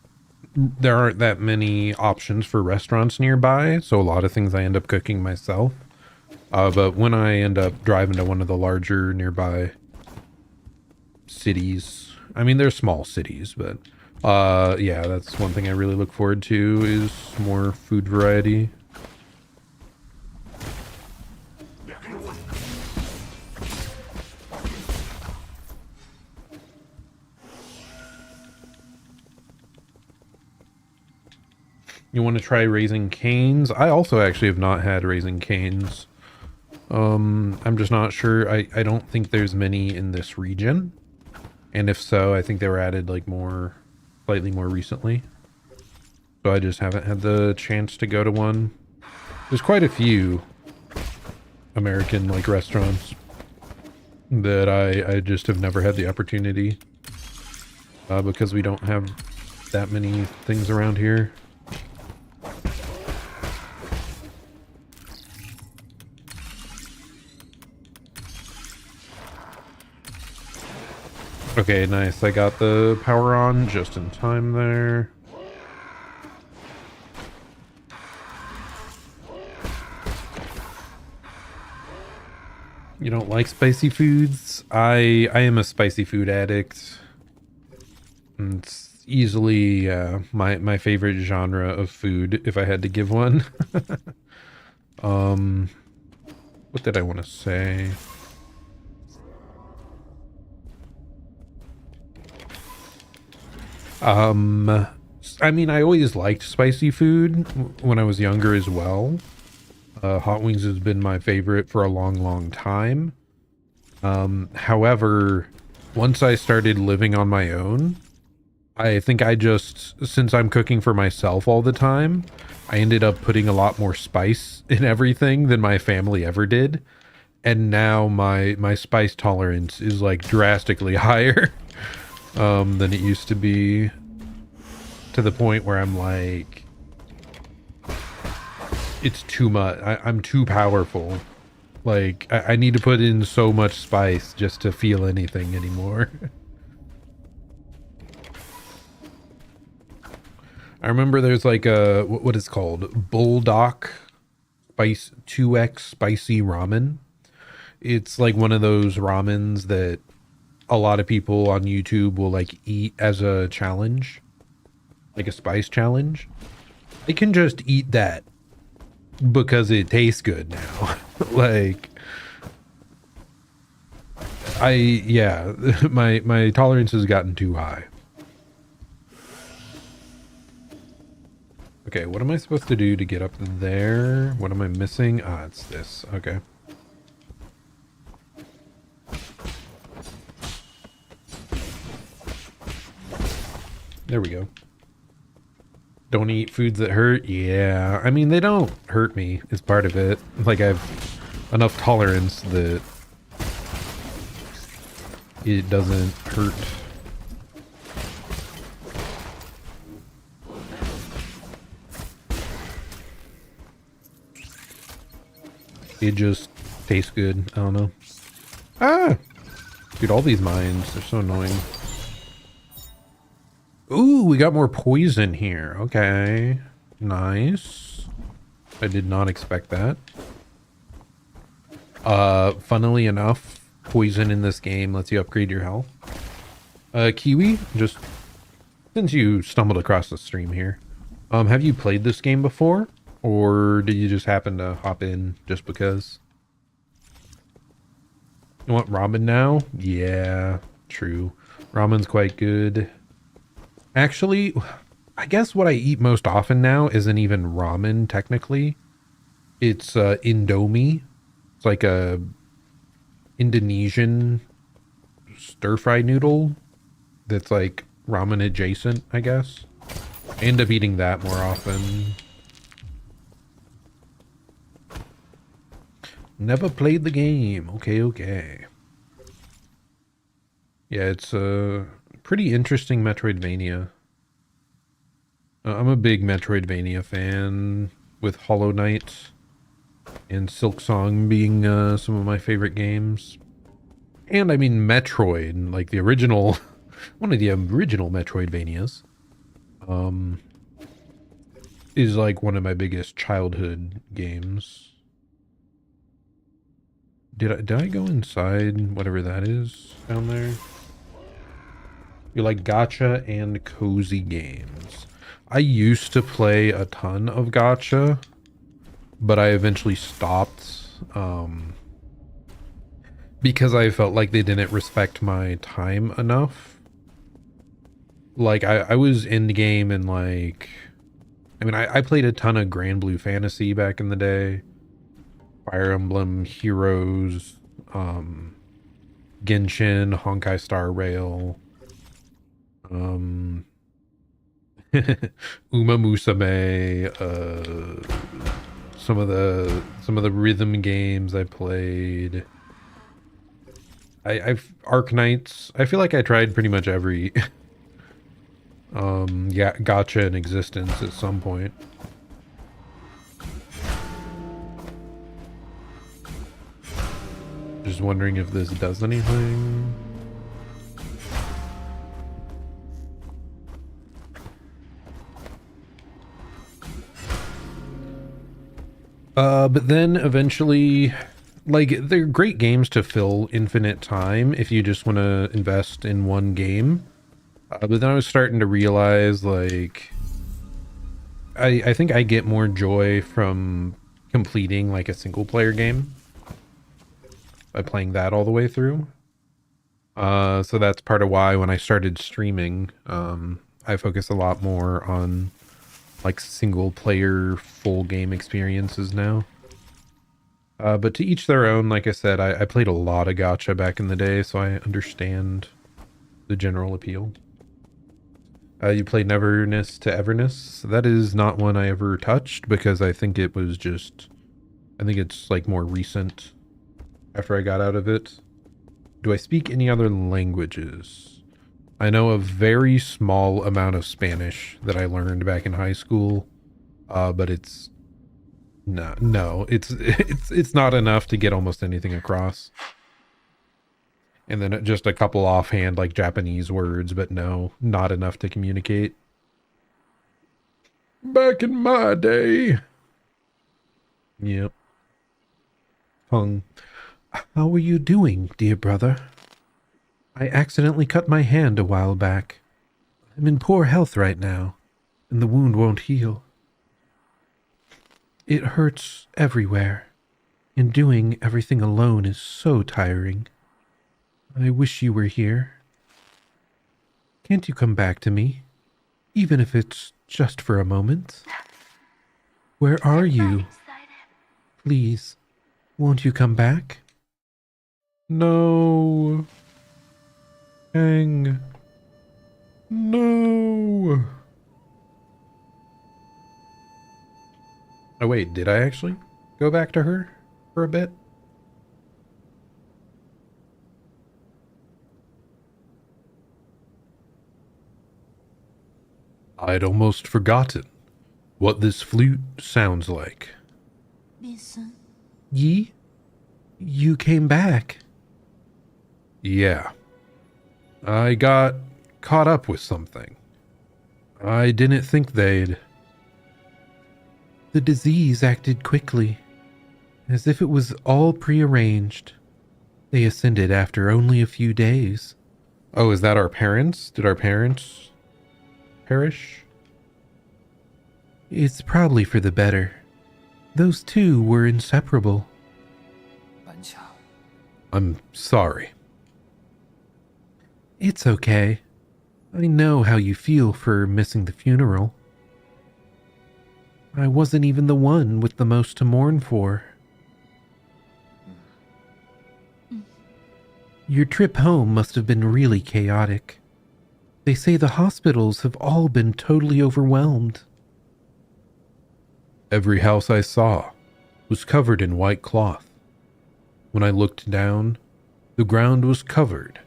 there aren't that many options for restaurants nearby, so a lot of things I end up cooking myself. But when I end up driving to one of the larger nearby cities, I mean, they're small cities, but yeah, that's one thing I really look forward to is more food variety. You want to try Raising Cane's? I also actually have not had Raising Cane's. I'm just not sure. I don't think there's many in this region. And if so, I think they were added like slightly more recently. So I just haven't had the chance to go to one. There's quite a few American like restaurants that I just have never had the opportunity. Because we don't have that many things around here. Okay, nice. I got the power on just in time there. You don't like spicy foods? I am a spicy food addict. It's easily my favorite genre of food if I had to give one. What did I want to say? I mean, I always liked spicy food when I was younger as well. Hot wings has been my favorite for a long time. However, once I started living on my own, I think since I'm cooking for myself all the time, I ended up putting a lot more spice in everything than my family ever did. And now my spice tolerance is like drastically higher. Than it used to be, to the point where I'm like, it's too much. I'm too powerful. Like, I need to put in so much spice just to feel anything anymore. I remember there's like a, what is called? Bulldog Spice 2X Spicy Ramen. It's like one of those ramens that a lot of people on YouTube will like eat as a challenge, like a spice challenge. I can just eat that because it tastes good now. Like, yeah, my tolerance has gotten too high. Okay, what am I supposed to do to get up there? What am I missing? Ah, it's this. Okay. There we go. Don't eat foods that hurt. Yeah, I mean, they don't hurt me. It's part of it. Like, I have enough tolerance that it doesn't hurt. It just tastes good. I don't know. Ah! Dude, all these mines, they're so annoying. Ooh, we got more poison here. Okay. Nice. I did not expect that. Funnily enough, poison in this game lets you upgrade your health. Kiwi, just since you stumbled across the stream here, have you played this game before? Or did you just happen to hop in just because? You want ramen now? Yeah, true. Ramen's quite good. Actually, I guess what I eat most often now isn't even ramen, technically. It's Indomie. It's like a Indonesian stir-fry noodle that's like ramen adjacent, I guess. I end up eating that more often. Never played the game. Okay. Yeah, it's a pretty interesting Metroidvania. I'm a big Metroidvania fan, with Hollow Knight and Silksong being some of my favorite games. And I mean Metroid, like the original, one of the original Metroidvanias, is like one of my biggest childhood games. Did I go inside whatever that is down there? You like gacha and cozy games. I used to play a ton of gacha, but I eventually stopped because I felt like they didn't respect my time enough. Like I was in the game and like, I mean, I played a ton of Grand Blue Fantasy back in the day. Fire Emblem Heroes, Genshin, Honkai Star Rail, Uma Musume, some of the rhythm games I played. I've Arknights. I feel like I tried pretty much every yeah, gacha in existence at some point. Just wondering if this does anything. But then eventually, like, they're great games to fill infinite time if you just want to invest in one game. But then I was starting to realize, like, I think I get more joy from completing, like, a single player game by playing that all the way through. So that's part of why when I started streaming, I focus a lot more on like single player full game experiences now. But to each their own. Like I said, I played a lot of gacha back in the day, so I understand the general appeal. You played Neverness to Everness. That is not one I ever touched because I think it was just, I think it's like more recent after I got out of it. Do I speak any other languages? I know a very small amount of Spanish that I learned back in high school, but it's it's not enough to get almost anything across. And then just a couple offhand like Japanese words, but no, not enough to communicate. Back in my day. Yep. Hung. How are you doing, dear brother? I accidentally cut my hand a while back. I'm in poor health right now, and the wound won't heal. It hurts everywhere, and doing everything alone is so tiring. I wish you were here. Can't you come back to me, even if it's just for a moment? Where are you? Please, won't you come back? No. Hang. No. Oh wait, did I actually go back to her for a bit? I'd almost forgotten what this flute sounds like. Listen. Yi? You came back. Yeah. I got caught up with something. I didn't think they'd... The disease acted quickly, as if it was all prearranged. They ascended after only a few days. Oh, is that our parents? Did our parents perish? It's probably for the better. Those two were inseparable. I'm sorry. It's okay. I know how you feel for missing the funeral. I wasn't even the one with the most to mourn for. Your trip home must have been really chaotic. They say the hospitals have all been totally overwhelmed. Every house I saw was covered in white cloth. When I looked down, the ground was covered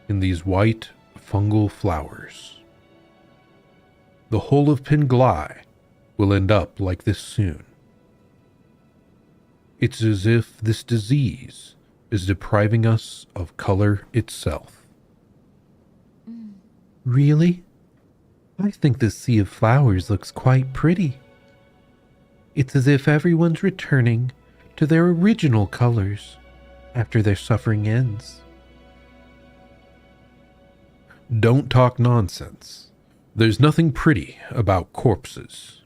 in these white fungal flowers. The whole of Penglai will end up like this soon. It's as if this disease is depriving us of color itself. Really? I think this sea of flowers looks quite pretty. It's as if everyone's returning to their original colors after their suffering ends. Don't talk nonsense. There's nothing pretty about corpses.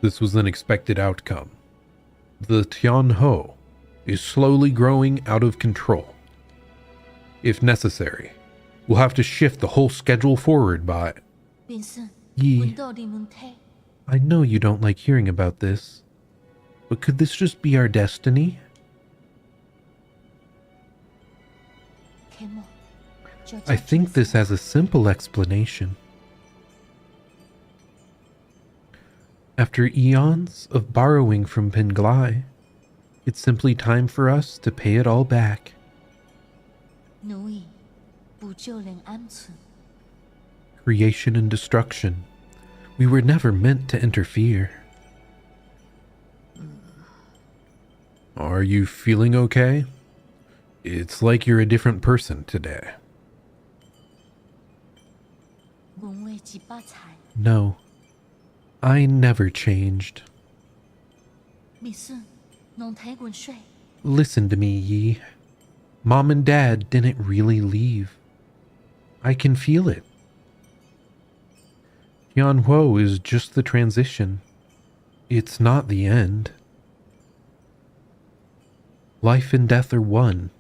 This was an expected outcome. The Tianho is slowly growing out of control. If necessary, we'll have to shift the whole schedule forward by... Yi, I know you don't like hearing about this, but could this just be our destiny? I think this has a simple explanation. After eons of borrowing from Penglai, it's simply time for us to pay it all back. Creation and destruction. We were never meant to interfere. Are you feeling okay? It's like you're a different person today. No, I never changed. Listen to me, Yi. Mom and Dad didn't really leave. I can feel it. Tianhuo is just the transition. It's not the end. Life and death are one.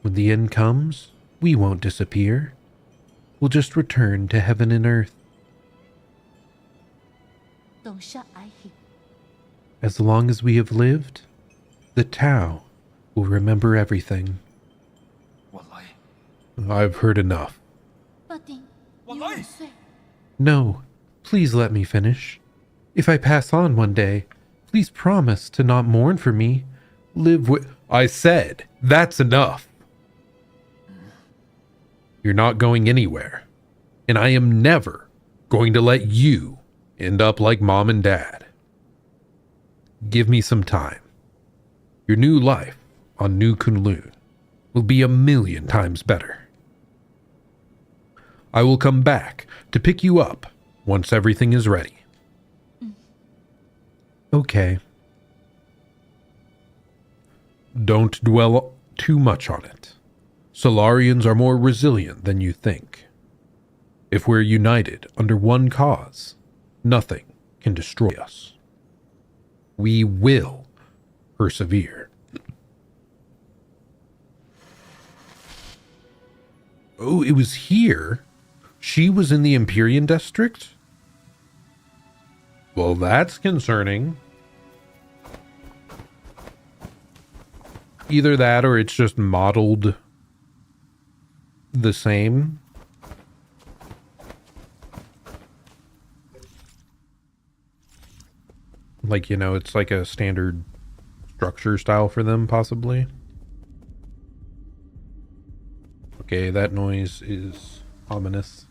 When the end comes, we won't disappear. We'll just return to heaven and earth. As long as we have lived, the Tao will remember everything. I've heard enough. No, please let me finish. If I pass on one day, please promise to not mourn for me. Live with... I said, that's enough. You're not going anywhere. And I am never going to let you end up like Mom and Dad. Give me some time. Your new life on New Kunlun will be 1,000,000 times better. I will come back to pick you up once everything is ready. Okay. Don't dwell too much on it. Solarians are more resilient than you think. If we're united under one cause, nothing can destroy us. We will persevere. Oh, it was here? She was in the Empyrean district? Well, that's concerning. Either that or it's just modeled the same. Like, you know, it's like a standard structure style for them, possibly. Okay, that noise is ominous.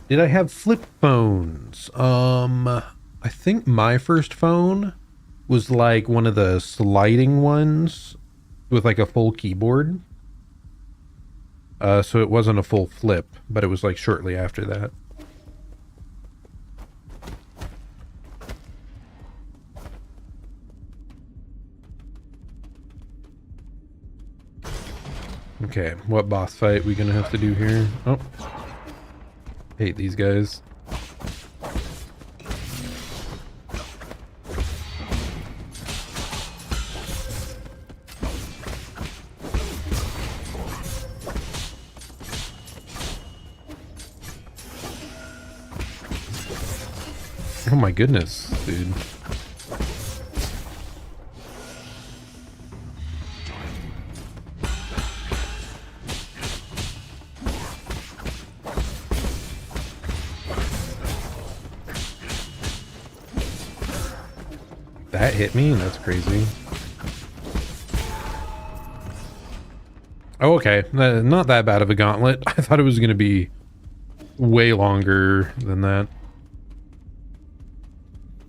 Did I have flip phones? I think my first phone was like one of the sliding ones with like a full keyboard. So it wasn't a full flip, but it was like shortly after that. Okay, what boss fight we gonna have to do here? Oh. Hate these guys. Oh my goodness, dude. That hit me? That's crazy. Oh, okay. Not that bad of a gauntlet. I thought it was going to be way longer than that.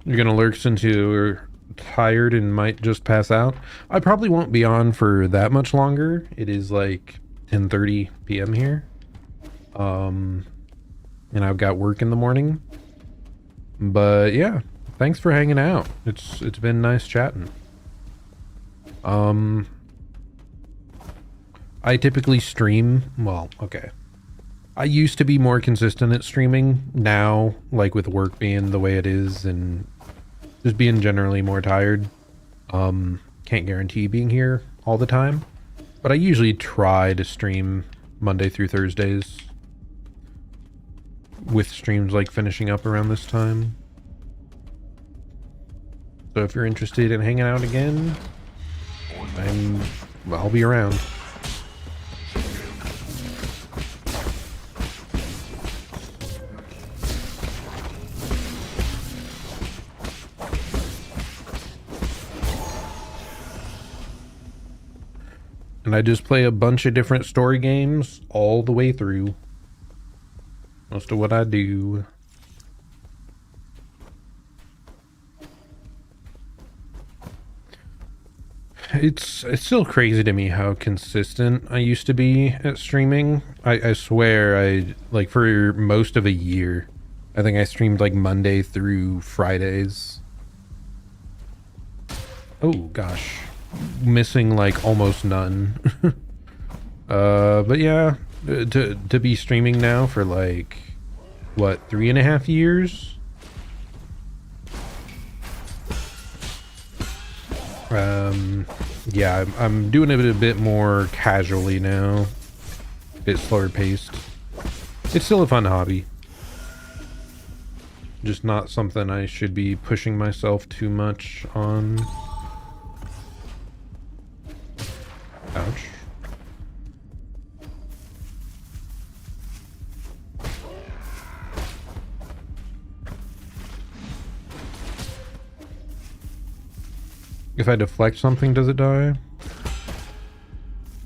You're going to lurk since you're tired and might just pass out. I probably won't be on for that much longer. It is like 10:30 p.m. here. And I've got work in the morning. But yeah, thanks for hanging out. It's been nice chatting. I typically stream, well, okay. I used to be more consistent at streaming. Now, like with work being the way it is and just being generally more tired, can't guarantee being here all the time. But I usually try to stream Monday through Thursdays, with streams like finishing up around this time. So if you're interested in hanging out again, I'll be around. And I just play a bunch of different story games all the way through. Most of what I do. It's still crazy to me how consistent I used to be at streaming. I swear like for most of a year, I think I streamed like Monday through Fridays. Oh gosh. Missing like almost none. But yeah, to be streaming now for like what, 3.5 years? Yeah, I'm doing it a bit more casually now, a bit slower paced. It's still a fun hobby, just not something I should be pushing myself too much on. Ouch. If I deflect something, does it die?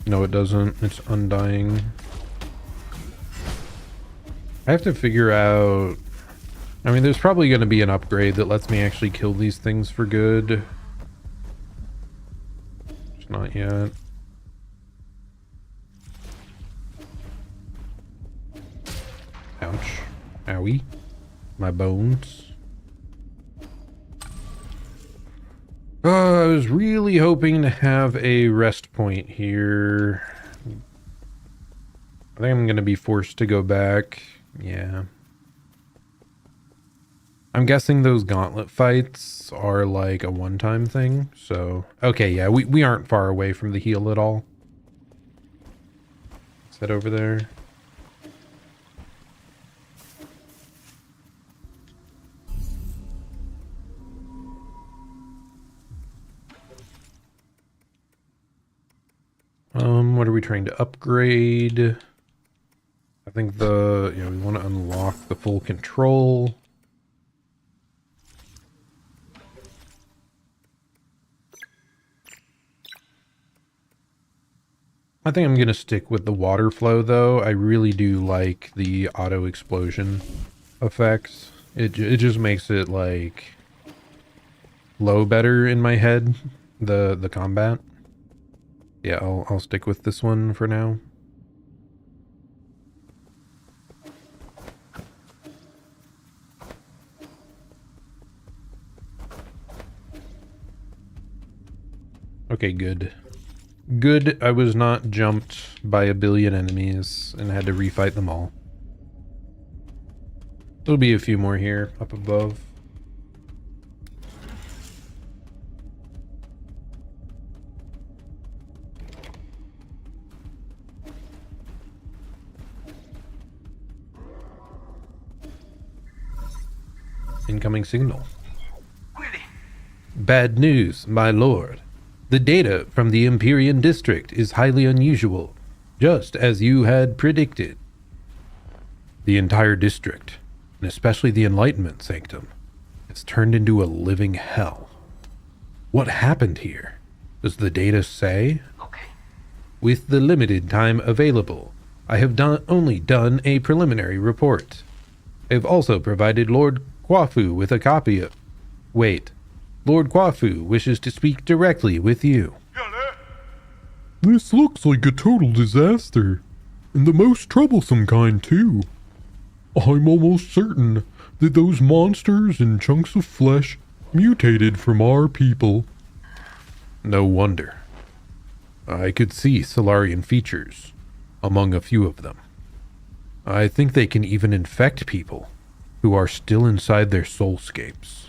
No, it doesn't. It's undying. I have to figure out... I mean, there's probably going to be an upgrade that lets me actually kill these things for good. Just not yet. Ouch. Owie. My bones. I was really hoping to have a rest point here. I think I'm going to be forced to go back. Yeah. I'm guessing those gauntlet fights are like a one-time thing. So, okay, yeah, we aren't far away from the heal at all. Let's head over there. What are we trying to upgrade? I think we want to unlock the full control. I think I'm going to stick with the water flow though. I really do like the auto explosion effects. It just makes it like flow better in my head, the combat. Yeah, I'll stick with this one for now. Okay, good. Good, I was not jumped by a billion enemies and had to refight them all. There'll be a few more here up above. Incoming signal. Bad news, my lord. The data from the Empyrean district is highly unusual, just as you had predicted. The entire district, and especially the Enlightenment Sanctum, has turned into a living hell. What happened here? Does the data say? Okay. With the limited time available, I have only done a preliminary report. I have also provided Lord Quafu with a copy of... Wait. Lord Quafu wishes to speak directly with you. This looks like a total disaster, and the most troublesome kind too. I'm almost certain that those monsters and chunks of flesh mutated from our people. No wonder. I could see Solarian features among a few of them. I think they can even infect people who are still inside their soulscapes.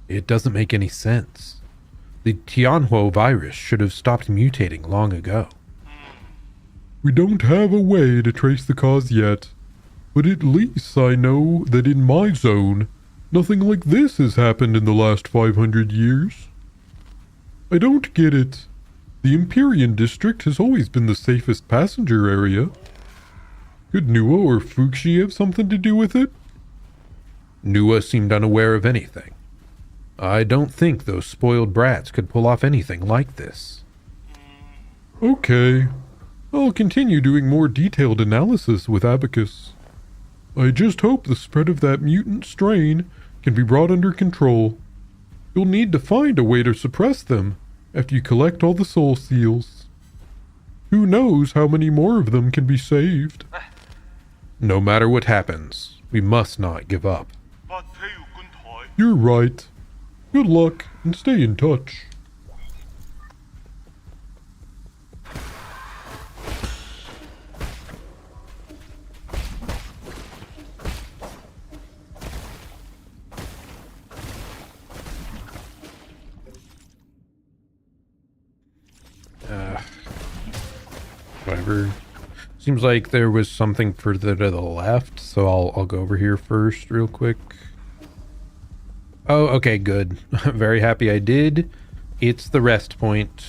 It doesn't make any sense. The Tianhuo virus should have stopped mutating long ago. We don't have a way to trace the cause yet, but at least I know that in my zone, nothing like this has happened in the last 500 years. I don't get it. The Empyrean district has always been the safest passenger area. Could Nuwa or Fuxi have something to do with it? Nuwa seemed unaware of anything. I don't think those spoiled brats could pull off anything like this. Okay. I'll continue doing more detailed analysis with Abacus. I just hope the spread of that mutant strain can be brought under control. You'll need to find a way to suppress them after you collect all the soul seals. Who knows how many more of them can be saved? No matter what happens, we must not give up. You're right. Good luck, and stay in touch. Whatever. Seems like there was something further to the left, so I'll go over here first real quick. Oh, okay, good. Very happy I did. It's the rest point.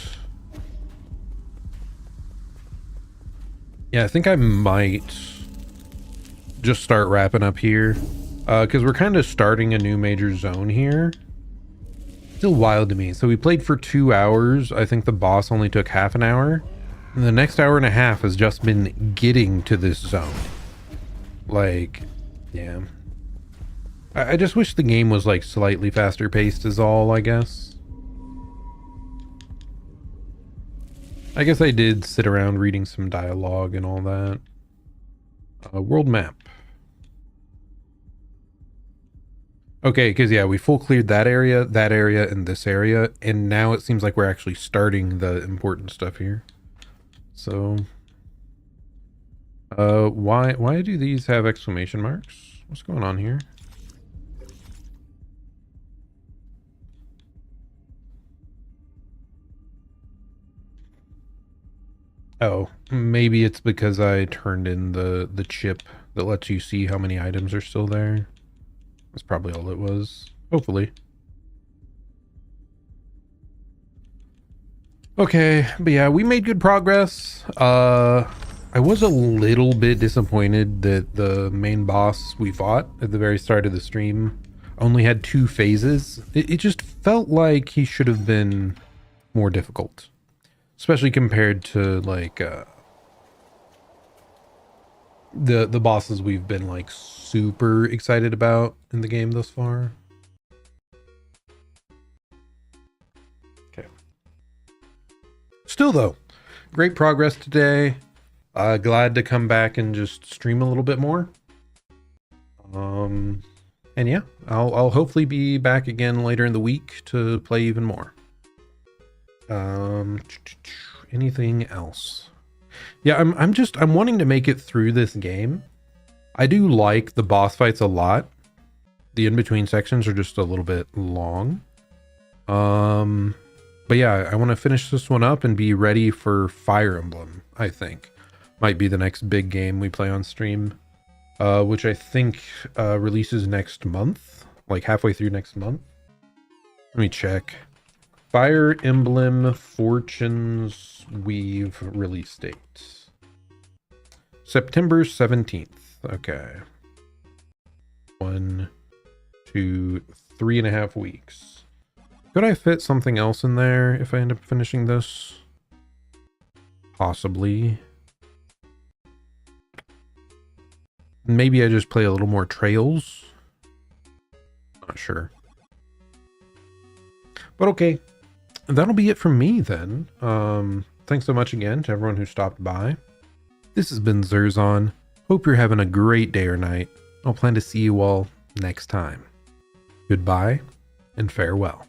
Yeah, I think I might just start wrapping up here. Because we're kind of starting a new major zone here. Still wild to me. So we played for 2 hours. I think the boss only took half an hour. And the next hour and a half has just been getting to this zone. Like, yeah. I just wish the game was like slightly faster paced is all, I guess. I guess I did sit around reading some dialogue and all that. World map. Okay, because yeah, we full cleared that area, and this area, and now it seems like we're actually starting the important stuff here. So, why do these have exclamation marks? What's going on here? Oh, maybe it's because I turned in the chip that lets you see how many items are still there. That's probably all it was. Hopefully. Okay, but yeah, we made good progress. I was a little bit disappointed that the main boss we fought at the very start of the stream only had 2 phases. It just felt like he should have been more difficult. Especially compared to like the bosses we've been like super excited about in the game thus far. Okay. Still though, great progress today. Glad to come back and just stream a little bit more. And yeah, I'll hopefully be back again later in the week to play even more. anything else? Yeah, I'm wanting to make it through this game. I do like the boss fights a lot. The in-between sections are just a little bit long. But yeah, I want to finish this one up and be ready for Fire Emblem, I think. Might be the next big game we play on stream, which I think releases next month, like halfway through next month. Let me check. Fire Emblem Fortune's Weave release date. September 17th. Okay. 1, 2, 3.5 weeks. Could I fit something else in there if I end up finishing this? Possibly. Maybe I just play a little more Trails. Not sure. But okay. That'll be it from me then. Thanks so much again to everyone who stopped by. This has been Zerzon. Hope you're having a great day or night. I'll plan to see you all next time. Goodbye and farewell.